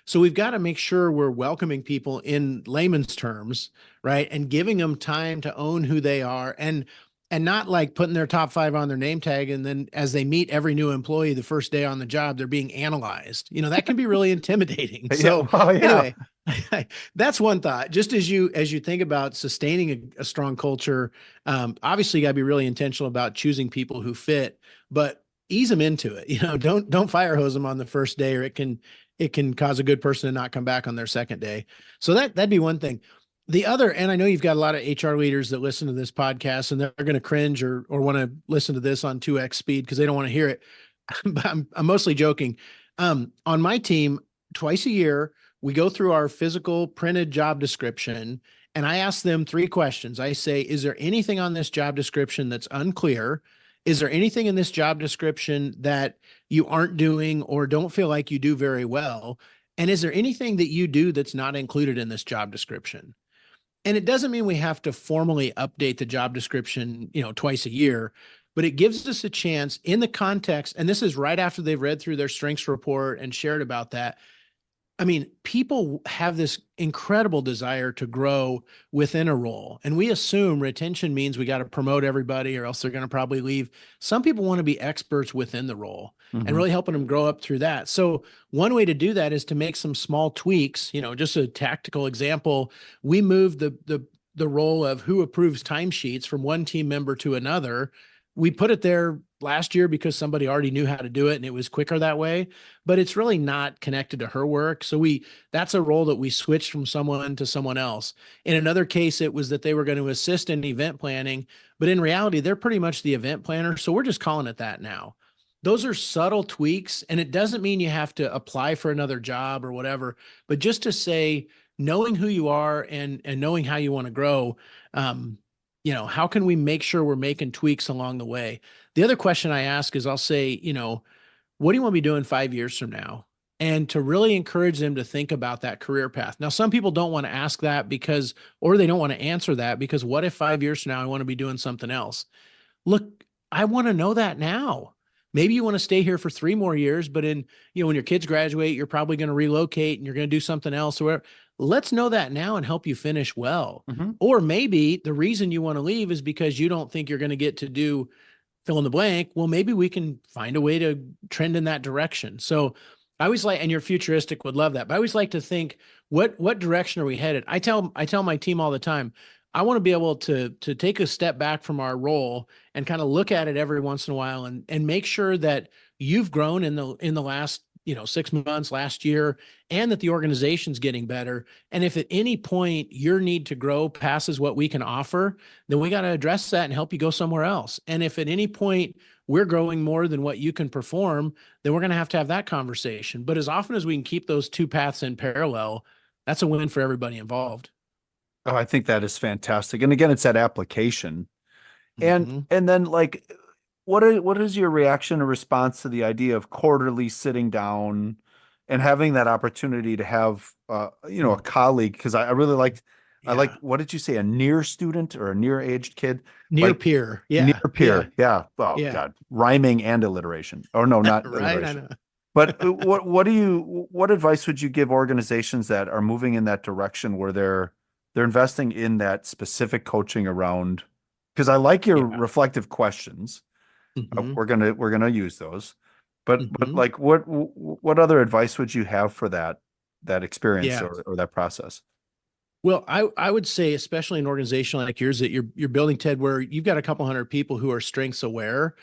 So we've got to make sure we're welcoming people in layman's terms, right? And giving them time to own who they are, and not like putting their top 5 on their name tag. And then as they meet every new employee the first day on the job, they're being analyzed. That can be really intimidating. So anyway, that's one thought. Just as you think about sustaining a strong culture, obviously you gotta be really intentional about choosing people who fit, but ease them into it. Don't fire hose them on the first day, or it can cause a good person to not come back on their second day. So that'd be one thing. The other, and I know you've got a lot of HR leaders that listen to this podcast, and they're going to cringe or want to listen to this on 2x speed because they don't want to hear it. But I'm mostly joking. On my team, twice a year, we go through our physical printed job description, and I ask them 3 questions. I say, is there anything on this job description that's unclear? Is there anything in this job description that you aren't doing or don't feel like you do very well? And is there anything that you do that's not included in this job description? And it doesn't mean we have to formally update the job description, twice a year, but it gives us a chance in the context. And this is right after they've read through their strengths report and shared about that. I mean, people have this incredible desire to grow within a role. And we assume retention means we got to promote everybody or else they're going to probably leave. Some people want to be experts within the role and really helping them grow up through that. So one way to do that is to make some small tweaks, just a tactical example. We moved the role of who approves timesheets from one team member to another. We put it there last year because somebody already knew how to do it and it was quicker that way, but it's really not connected to her work. So that's a role that we switched from someone to someone else. In another case, it was that they were going to assist in event planning, but in reality, they're pretty much the event planner. So we're just calling it that now. Those are subtle tweaks, and it doesn't mean you have to apply for another job or whatever, but just to say, knowing who you are and knowing how you want to grow, how can we make sure we're making tweaks along the way? The other question I ask is I'll say, what do you want to be doing 5 years from now? And to really encourage them to think about that career path. Now, some people don't want to ask that or they don't want to answer that because what if 5 years from now I want to be doing something else? Look, I want to know that now. Maybe you want to stay here for 3 more years, but when your kids graduate, you're probably going to relocate and you're going to do something else or whatever. Let's know that now and help you finish well. Or maybe the reason you want to leave is because you don't think you're going to get to do fill in the blank. Well, maybe we can find a way to trend in that direction. So I always and you're futuristic, would love that, but I always like to think, what direction are we headed? I tell my team all the time, I want to be able to take a step back from our role and kind of look at it every once in a while and make sure that you've grown in the last 6 months, last year, and that the organization's getting better. And if at any point your need to grow passes what we can offer, then we got to address that and help you go somewhere else. And if at any point we're growing more than what you can perform, then we're going to have that conversation. But as often as we can keep those 2 paths in parallel, that's a win for everybody involved. Oh, I think that is fantastic. And again, it's that application. And then what is your reaction or response to the idea of quarterly sitting down and having that opportunity to have a colleague? Because I really liked I like, what did you say? A near student or a near aged kid? Near peer. Yeah. Near peer. Yeah. Oh God. Rhyming and alliteration. Or no, not right. alliteration. I know. But what advice would you give organizations that are moving in that direction where they're investing in that specific coaching around? Because I like your reflective questions. We're gonna use those. But like what other advice would you have for that experience or that process? Well, I would say, especially an organization like yours that you're building, Ted, where you've got a couple hundred people who are strengths aware,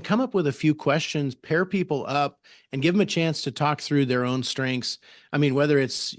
come up with a few questions, pair people up, and give them a chance to talk through their own strengths. I mean, whether it's,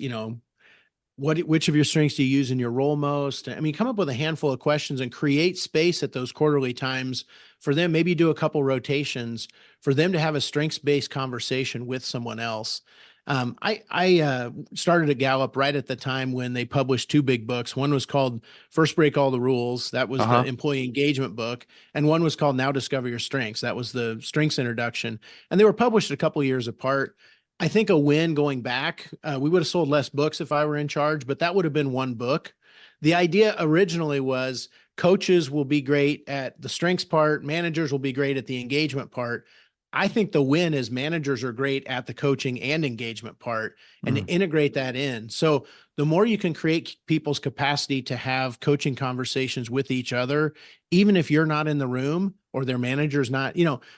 which of your strengths do you use in your role most? I mean, come up with a handful of questions and create space at those quarterly times for them. Maybe do a couple rotations for them to have a strengths-based conversation with someone else. I started at Gallup right at the time when they published two big books. One was called First Break All the Rules. That was the employee engagement book. And one was called Now Discover Your Strengths. That was the strengths introduction. And they were published a couple years apart. I think a win going back, we would have sold less books if I were in charge, but that would have been one book. The idea originally was coaches will be great at the strengths part, managers will be great at the engagement part. I think the win is managers are great at the coaching and engagement part, and to integrate that in. So the more you can create people's capacity to have coaching conversations with each other, even if you're not in the room or their manager's not,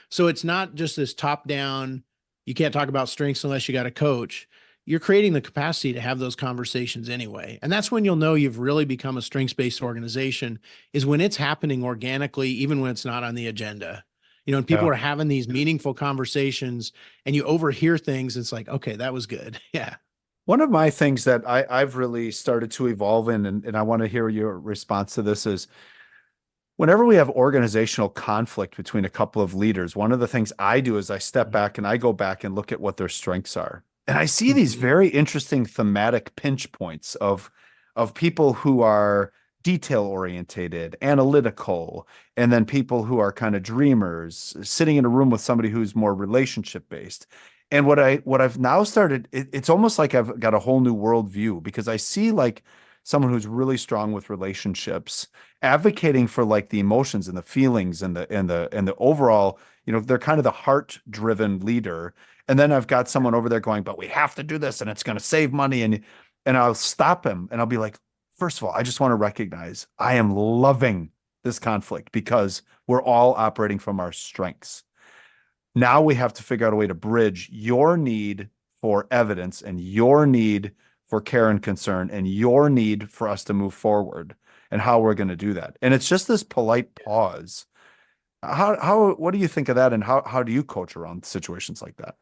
so it's not just this top down, you can't talk about strengths unless you got a coach. You're creating the capacity to have those conversations anyway. And that's when you'll know you've really become a strengths-based organization, is when it's happening organically, even when it's not on the agenda. And people are having these meaningful conversations and you overhear things. It's like, okay, that was good. Yeah. One of my things that I've really started to evolve in, and I want to hear your response to this, is whenever we have organizational conflict between a couple of leaders, one of the things I do is I step back and I go back and look at what their strengths are. And I see these very interesting thematic pinch points of people who are detail orientated, analytical, and then people who are kind of dreamers, sitting in a room with somebody who's more relationship based. And what I've now started, it's almost like I've got a whole new worldview, because I see like someone who's really strong with relationships, advocating for like the emotions and the feelings and the overall, they're kind of the heart-driven leader. And then I've got someone over there going, but we have to do this and it's going to save money. And I'll stop him and I'll be like, first of all, I just want to recognize I am loving this conflict because we're all operating from our strengths. Now we have to figure out a way to bridge your need for evidence and your need for care and concern and your need for us to move forward, and how we're going to do that. And it's just this polite pause. What do you think of that? And how do you coach around situations like that?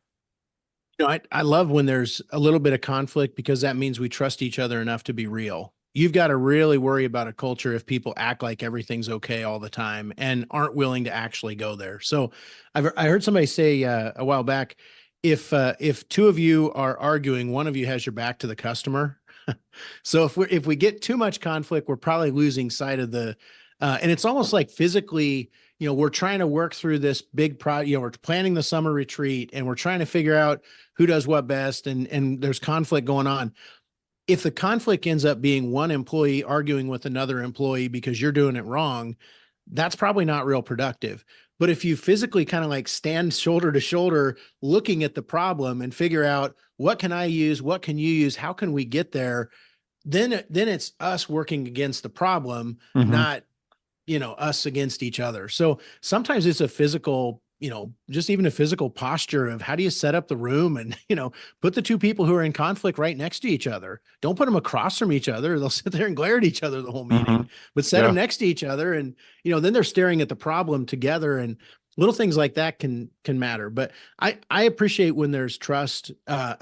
I love when there's a little bit of conflict, because that means we trust each other enough to be real. You've got to really worry about a culture if people act like everything's okay all the time and aren't willing to actually go there. So I heard somebody say a while back, if two of you are arguing, one of you has your back to the customer. So if we get too much conflict, we're probably losing sight of and it's almost like physically, we're trying to work through this big project, we're planning the summer retreat and we're trying to figure out who does what best. And there's conflict going on. If the conflict ends up being one employee arguing with another employee because you're doing it wrong, that's probably not real productive. But if you physically kind of like stand shoulder to shoulder, looking at the problem and figure out, what can I use? What can you use? How can we get there? Then it's us working against the problem, not, us against each other. So sometimes it's a physical, just even a physical posture of how do you set up the room and, put the two people who are in conflict right next to each other. Don't put them across from each other. They'll sit there and glare at each other the whole meeting, but set them next to each other. And, then they're staring at the problem together, and little things like that can matter. But I appreciate when there's trust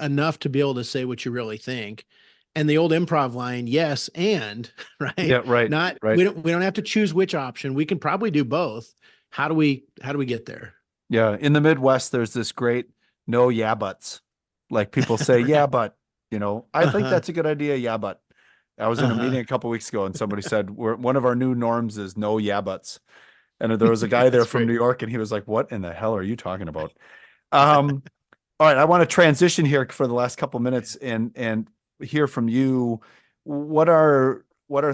enough to be able to say what you really think. And the old improv line, yes, and right. Yeah, right. Not right. We don't have to choose which option. We can probably do both. How do we get there? Yeah. In the Midwest, there's this great no yeah buts. Like people say, yeah, but I think that's a good idea. Yeah, but I was in a meeting a couple of weeks ago and somebody said, one of our new norms is no yeah buts. And there was a guy there from New York and he was like, what in the hell are you talking about? All right. I want to transition here for the last couple of minutes and hear from you. What are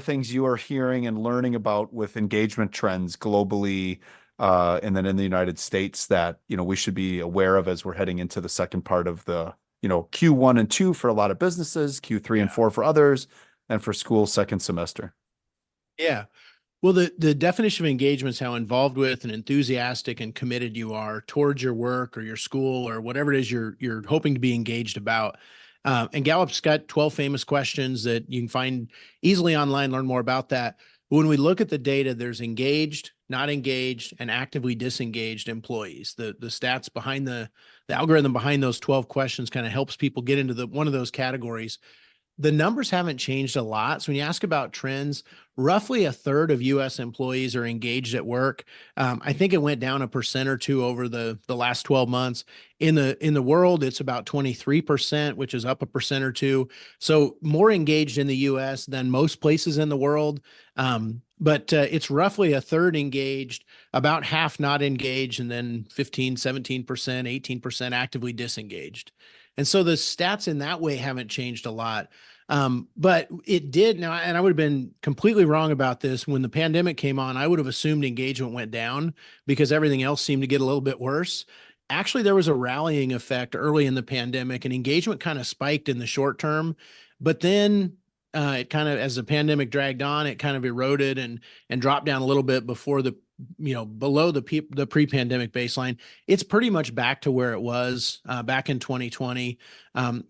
things you are hearing and learning about with engagement trends globally, and then in the United States that we should be aware of as we're heading into the second part of the Q1 and 2 for a lot of businesses, Q3 and 4 for others, and for school second semester? Yeah. Well, the definition of engagement is how involved with and enthusiastic and committed you are towards your work or your school or whatever it is you're hoping to be engaged about. And Gallup's got 12 famous questions that you can find easily online, learn more about that. But when we look at the data, there's engaged, not engaged, and actively disengaged employees. The stats behind the algorithm behind those 12 questions kind of helps people get into one of those categories. The numbers haven't changed a lot. So when you ask about trends, roughly a third of U.S. employees are engaged at work. I think it went down 1% or 2% over the last 12 months. In the world, it's about 23%, which is up 1% or 2%. So more engaged in the U.S. than most places in the world. But it's roughly a third engaged, about half not engaged, and then 15, 17%, 18% actively disengaged. And so the stats in that way haven't changed a lot. But it did now, and I would have been completely wrong about this. When the pandemic came on, I would have assumed engagement went down because everything else seemed to get a little bit worse. Actually, there was a rallying effect early in the pandemic, and engagement kind of spiked in the short term. But then it kind of, as the pandemic dragged on, it kind of eroded and dropped down a little bit before below the pre-pandemic baseline. It's pretty much back to where it was back in 2020.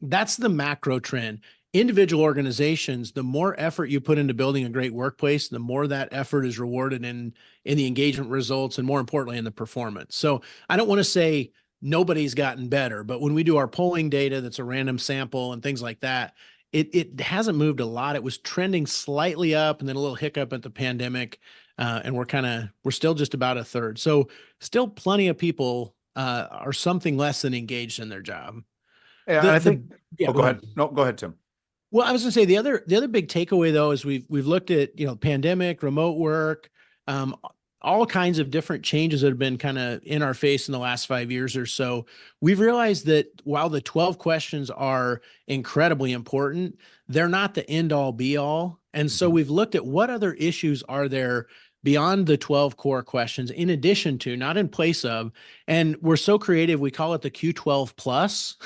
That's the macro trend. Individual organizations, the more effort you put into building a great workplace, the more that effort is rewarded in the engagement results, and more importantly, in the performance. So I don't want to say nobody's gotten better, but when we do our polling data, that's a random sample and things like that, it hasn't moved a lot. It was trending slightly up, and then a little hiccup at the pandemic. And we're still just about a third. So still plenty of people are something less than engaged in their job. Yeah, go ahead. No, go ahead, Tim. Well, I was gonna say the other big takeaway though is we've looked at pandemic, remote work, all kinds of different changes that have been kind of in our face in the last 5 years or so. We've realized that while the 12 questions are incredibly important, they're not the end all be all. And so we've looked at what other issues are there beyond the 12 core questions, in addition to, not in place of, and we're so creative, we call it the Q12 plus.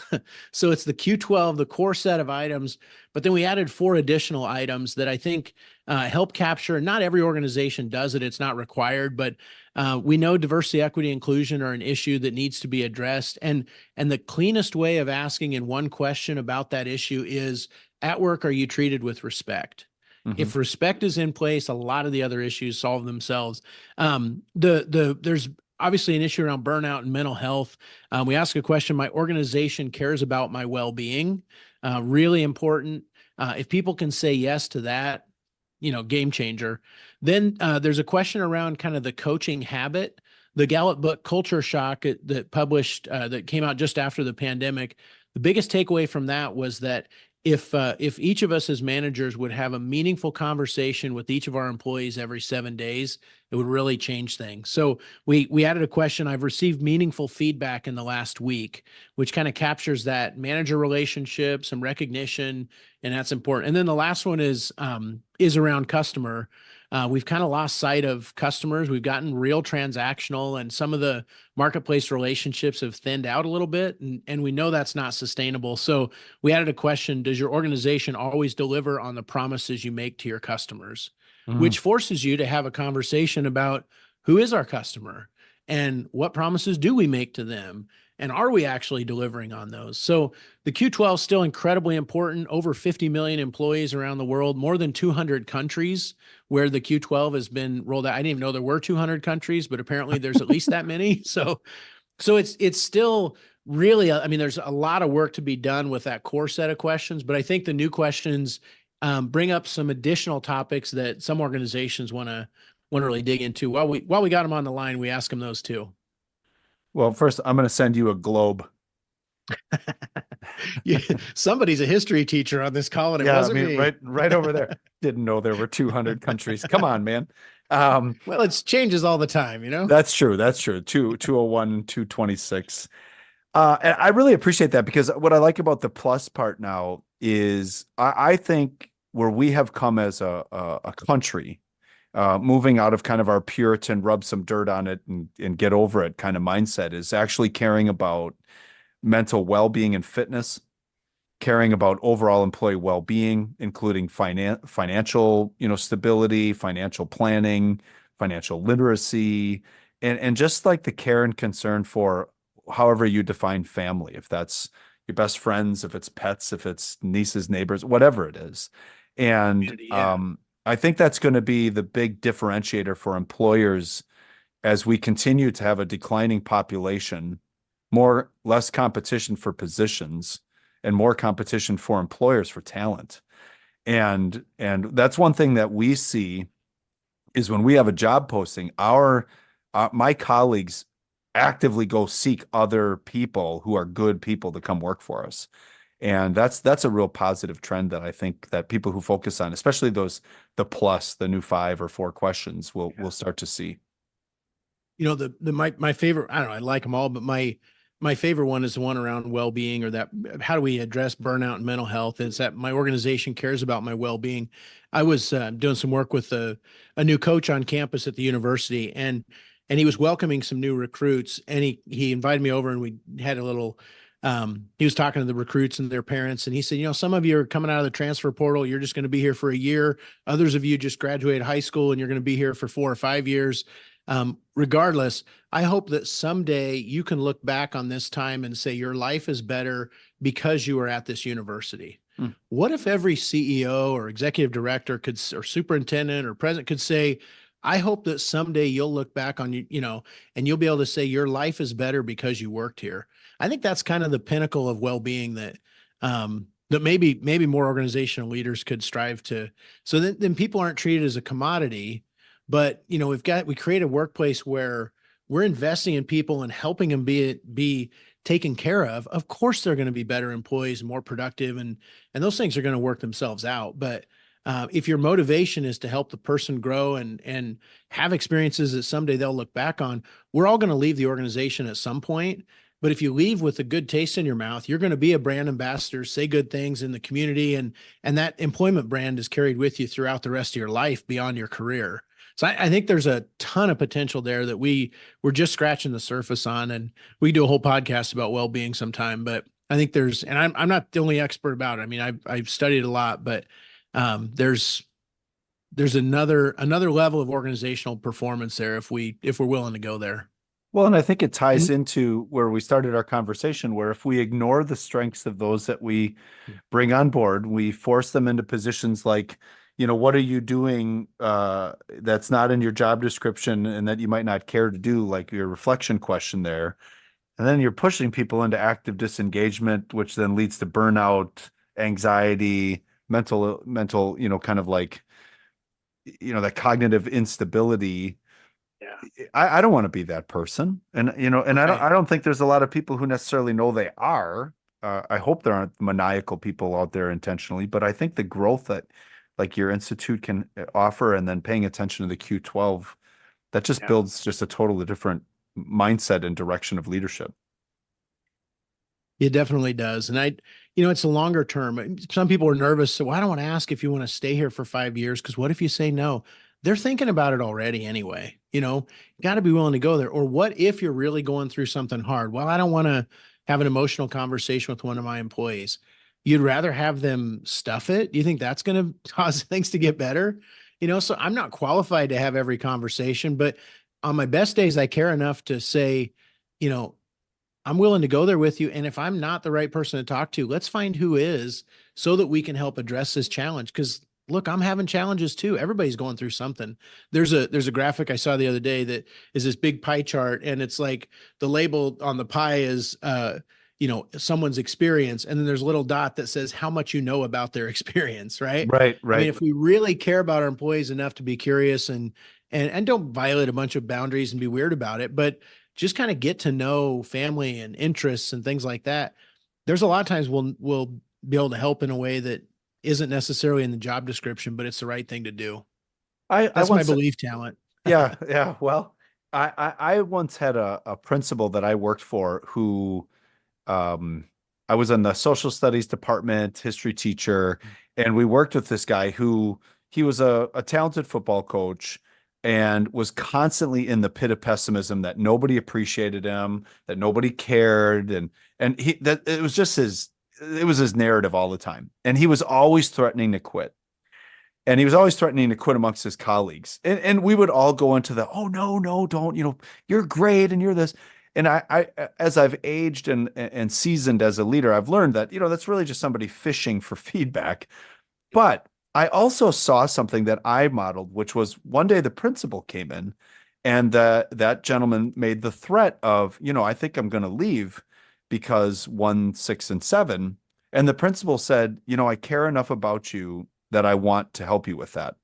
So it's the Q12, the core set of items, but then we added 4 additional items that I think help capture. Not every organization does it, it's not required, but we know diversity, equity, inclusion are an issue that needs to be addressed. And the cleanest way of asking in one question about that issue is, at work, are you treated with respect? If respect is in place, a lot of the other issues solve themselves. There's obviously an issue around burnout and mental health. We ask a question: my organization cares about my well-being. Really important. If people can say yes to that, game changer. Then there's a question around kind of the coaching habit. The Gallup book Culture Shock that came out just after the pandemic. The biggest takeaway from that was that if each of us as managers would have a meaningful conversation with each of our employees every 7 days, it would really change things. So we added a question: I've received meaningful feedback in the last week, which kind of captures that manager relationship, some recognition, and that's important. And then the last one is around customer. We've kind of lost sight of customers. We've gotten real transactional, and some of the marketplace relationships have thinned out a little bit, and we know that's not sustainable. So we added a question: does your organization always deliver on the promises you make to your customers? Which forces you to have a conversation about who is our customer and what promises do we make to them, and are we actually delivering on those? So the Q12 is still incredibly important. Over 50 million employees around the world, more than 200 countries where the Q12 has been rolled out. I didn't even know there were 200 countries, but apparently there's at least that many. So it's still really, there's a lot of work to be done with that core set of questions, but I think the new questions bring up some additional topics that some organizations want to really dig into. While we got them on the line, we ask them those too. Well, first, I'm going to send you a globe. Somebody's a history teacher on this call, and it wasn't me. Right over there. Didn't know there were 200 countries. Come on, man. Well, it changes all the time, That's true. 201, 226. And I really appreciate that, because what I like about the plus part now is I think where we have come as a country, moving out of kind of our Puritan, rub some dirt on it and get over it kind of mindset, is actually caring about mental well-being and fitness, caring about overall employee well-being, including financial, stability, financial planning, financial literacy, and just like the care and concern for however you define family, if that's your best friends, if it's pets, if it's nieces, neighbors, whatever it is. And I think that's going to be the big differentiator for employers as we continue to have a declining population, less competition for positions, and more competition for employers for talent. And that's one thing that we see is when we have a job posting, my colleagues actively go seek other people who are good people to come work for us. And that's a real positive trend that I think that people who focus on, especially the new 5 or 4 questions, will start to see. You know, my favorite, I don't know, I like them all, but my favorite one is the one around well-being, or that how do we address burnout and mental health? It's that my organization cares about my well-being. I was doing some work with a new coach on campus at the university, and he was welcoming some new recruits, and he invited me over, and we had a little he was talking to the recruits and their parents, and he said, you know, some of you are coming out of the transfer portal, you're just going to be here for a year. Others of you just graduated high school and you're going to be here for 4 or 5 years. Regardless, I hope that someday you can look back on this time and say your life is better because you were at this university. What if every CEO or executive director or superintendent or president could say, I hope that someday you'll look back on and you'll be able to say your life is better because you worked here. I think that's kind of the pinnacle of well-being that maybe more organizational leaders could strive to. So then people aren't treated as a commodity. But, you know, we create a workplace where we're investing in people and helping them be taken care of. Of course, they're going to be better employees, more productive, and those things are going to work themselves out. But if your motivation is to help the person grow and have experiences that someday they'll look back on, we're all going to leave the organization at some point. But if you leave with a good taste in your mouth, you're going to be a brand ambassador, say good things in the community, and that employment brand is carried with you throughout the rest of your life beyond your career. So I think there's a ton of potential there that we're just scratching the surface on, and we do a whole podcast about well-being sometime. But I think and I'm not the only expert about it. I mean, I've studied a lot, but there's another level of organizational performance there if we're willing to go there. Well, and I think it ties into where we started our conversation, where if we ignore the strengths of those that we bring on board, we force them into positions like, you know, what are you doing that's not in your job description and that you might not care to do, like your reflection question there. And then you're pushing people into active disengagement, which then leads to burnout, anxiety, mental, you know, kind of like, you know, that cognitive instability. Yeah. I don't want to be that person. And, you know, and I don't think there's a lot of people who necessarily know they are. I hope there aren't maniacal people out there intentionally, but I think the growth that like your institute can offer, and then paying attention to the Q12, that just builds just a totally different mindset and direction of leadership. It definitely does. And it's a longer term. Some people are nervous. So I don't want to ask if you want to stay here for 5 years, because what if you say no? They're thinking about it already anyway. You know, you got to be willing to go there. Or what if you're really going through something hard? Well, I don't want to have an emotional conversation with one of my employees. You'd rather have them stuff it? Do you think that's going to cause things to get better? You know, so I'm not qualified to have every conversation, but on my best days, I care enough to say, you know, I'm willing to go there with you. And if I'm not the right person to talk to, let's find who is, so that we can help address this challenge. Because look, I'm having challenges too. Everybody's going through something. There's a graphic I saw the other day that is this big pie chart, and it's like the label on the pie is, you know, someone's experience. And then there's a little dot that says how much you know about their experience, right? Right. I mean, if we really care about our employees enough to be curious and don't violate a bunch of boundaries and be weird about it, but just kind of get to know family and interests and things like that, there's a lot of times we'll be able to help in a way that isn't necessarily in the job description, but it's the right thing to do. That's my belief talent. Yeah. Yeah. Well, I once had a principal that I worked for who, I was in the social studies department, history teacher, and we worked with this guy who he was a talented football coach and was constantly in the pit of pessimism that nobody appreciated him, that nobody cared. And it was just his narrative all the time. And he was always threatening to quit. And he was always threatening to quit amongst his colleagues. And we would all go into oh, no, don't, you know, you're great and you're this. And I as I've aged and seasoned as a leader, I've learned that, you know, that's really just somebody fishing for feedback. But I also saw something that I modeled, which was one day the principal came in and that gentleman made the threat of, I think I'm going to leave because 1, 6, and 7. And the principal said, I care enough about you that I want to help you with that.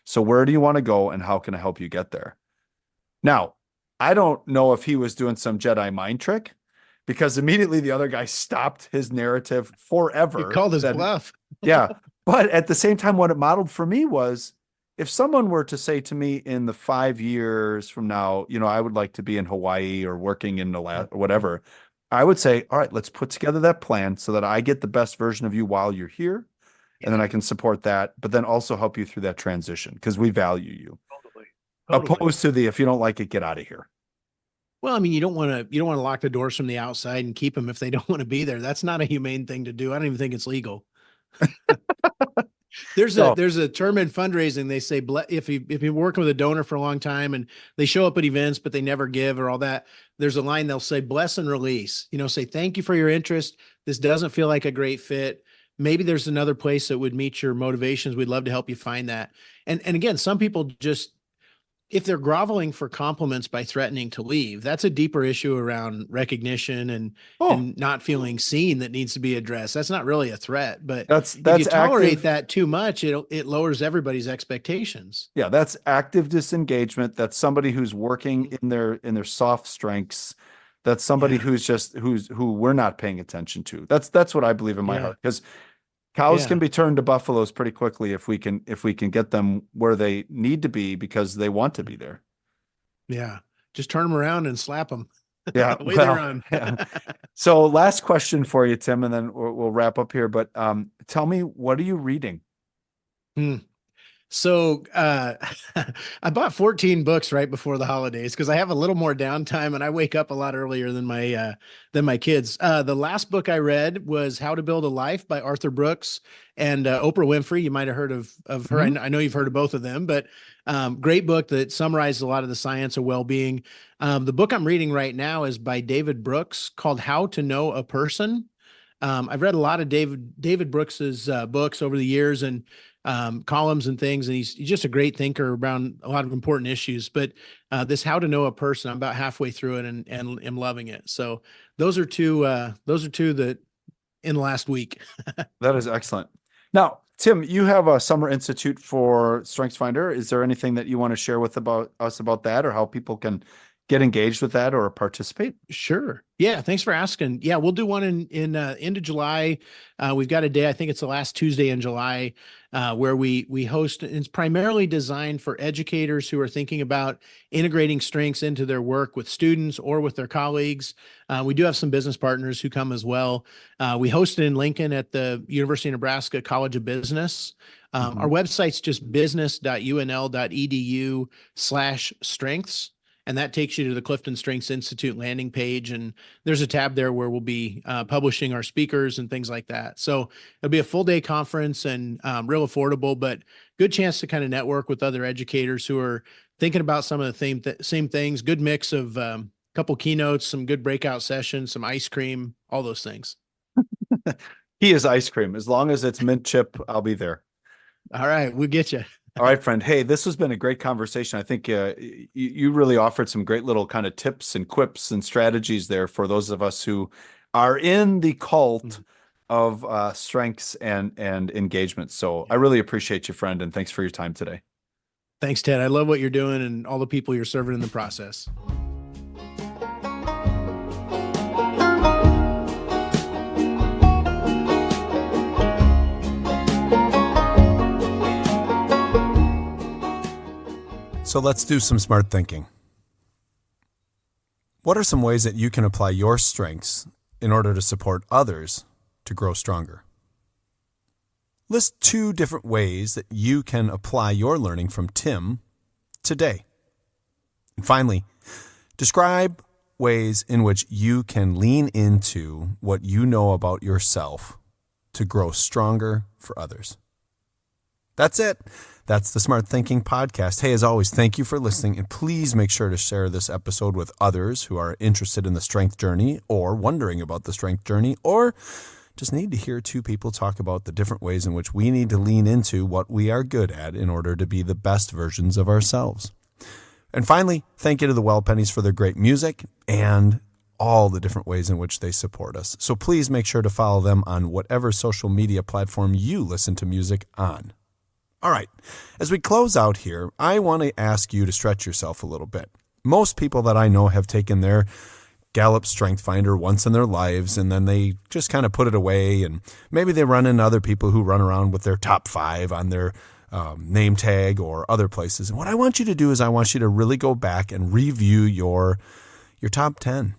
So where do you want to go and how can I help you get there? Now, I don't know if he was doing some Jedi mind trick because immediately the other guy stopped his narrative forever. You called his bluff. Yeah. But at the same time, what it modeled for me was if someone were to say to me in the 5 years from now, I would like to be in Hawaii or working in Alaska or whatever, I would say, all right, let's put together that plan so that I get the best version of you while you're here. And then I can support that, but then also help you through that transition because we value you. Totally. Opposed to the, if you don't like it, get out of here. Well, I mean, you don't want to lock the doors from the outside and keep them if they don't want to be there. That's not a humane thing to do. I don't even think it's legal. There's a term in fundraising. They say, if you're working with a donor for a long time and they show up at events, but they never give or all that, there's a line they'll say, bless and release, say, thank you for your interest. This doesn't feel like a great fit. Maybe there's another place that would meet your motivations. We'd love to help you find that. And again, some people just, if they're groveling for compliments by threatening to leave, that's a deeper issue around recognition and not feeling seen that needs to be addressed. That's not really a threat, but if you tolerate that too much, it lowers everybody's expectations. Yeah, that's active disengagement. That's somebody who's working in their soft strengths. That's somebody who we're not paying attention to. That's what I believe in my heart, because cows can be turned to buffaloes pretty quickly if we can get them where they need to be because they want to be there. Yeah. Just turn them around and slap them. Yeah. The way they run. Yeah. So last question for you, Tim, and then we'll wrap up here. But tell me, what are you reading? So I bought 14 books right before the holidays because I have a little more downtime and I wake up a lot earlier than my kids. The last book I read was How to Build a Life by Arthur Brooks and Oprah Winfrey. You might have heard of her. Mm-hmm. I know you've heard of both of them, but great book that summarizes a lot of the science of well-being. The book I'm reading right now is by David Brooks called How to Know a Person. I've read a lot of David Brooks's books over the years and columns and things, and he's just a great thinker around a lot of important issues. But this How to Know a Person, I'm about halfway through it and am loving it. So those are two that in the last week. That is excellent. Now, Tim, you have a summer institute for Strengths Finder. Is there anything that you want to share with us about that, or how people can get engaged with that or participate? Sure. Yeah. Thanks for asking. Yeah, we'll do one in end of July. We've got a day, I think it's the last Tuesday in July, where we host. It's primarily designed for educators who are thinking about integrating strengths into their work with students or with their colleagues. We do have some business partners who come as well. We hosted in Lincoln at the University of Nebraska College of Business. Our website's just business.unl.edu/strengths. And that takes you to the Clifton Strengths Institute landing page. And there's a tab there where we'll be publishing our speakers and things like that. So it'll be a full day conference and real affordable, but good chance to kind of network with other educators who are thinking about some of the same things. Good mix of a couple keynotes, some good breakout sessions, some ice cream, all those things. He is ice cream. As long as it's mint chip, I'll be there. All right. We'll get you. All right, friend. Hey, this has been a great conversation. I think you really offered some great little kind of tips and quips and strategies there for those of us who are in the cult of strengths and engagement. So I really appreciate you, friend, and thanks for your time today. Thanks, Ted. I love what you're doing and all the people you're serving in the process. So let's do some smart thinking. What are some ways that you can apply your strengths in order to support others to grow stronger? List 2 different ways that you can apply your learning from Tim today. And finally, describe ways in which you can lean into what you know about yourself to grow stronger for others. That's it. That's the Smart Thinking Podcast. Hey, as always, thank you for listening, and please make sure to share this episode with others who are interested in the strength journey or wondering about the strength journey, or just need to hear two people talk about the different ways in which we need to lean into what we are good at in order to be the best versions of ourselves. And finally, thank you to the Wellpennies for their great music and all the different ways in which they support us. So please make sure to follow them on whatever social media platform you listen to music on. All right, as we close out here, I want to ask you to stretch yourself a little bit. Most people that I know have taken their Gallup Strength Finder once in their lives, and then they just kind of put it away, and maybe they run into other people who run around with their top 5 on their name tag or other places. And what I want you to do is I want you to really go back and review your top 10,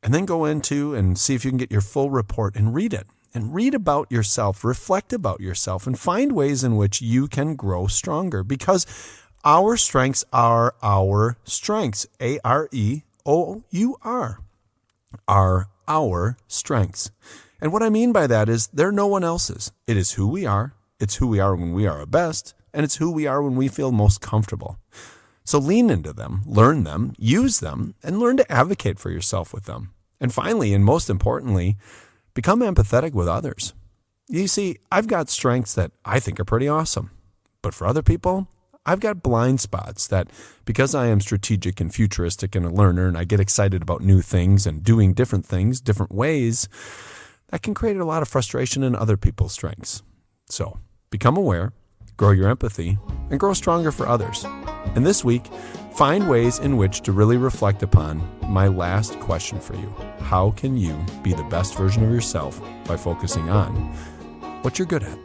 and then go into and see if you can get your full report and read it. And read about yourself, reflect about yourself, and find ways in which you can grow stronger, because our strengths are our strengths. AREOUR are our strengths. And what I mean by that is they're no one else's. It is who we are. It's who we are when we are our best, and it's who we are when we feel most comfortable. So lean into them, learn them, use them, and learn to advocate for yourself with them. And finally, and most importantly, become empathetic with others. You see, I've got strengths that I think are pretty awesome. But for other people, I've got blind spots that, because I am strategic and futuristic and a learner, and I get excited about new things and doing different things, different ways, that can create a lot of frustration in other people's strengths. So become aware, grow your empathy, and grow stronger for others. And this week, find ways in which to really reflect upon my last question for you. How can you be the best version of yourself by focusing on what you're good at?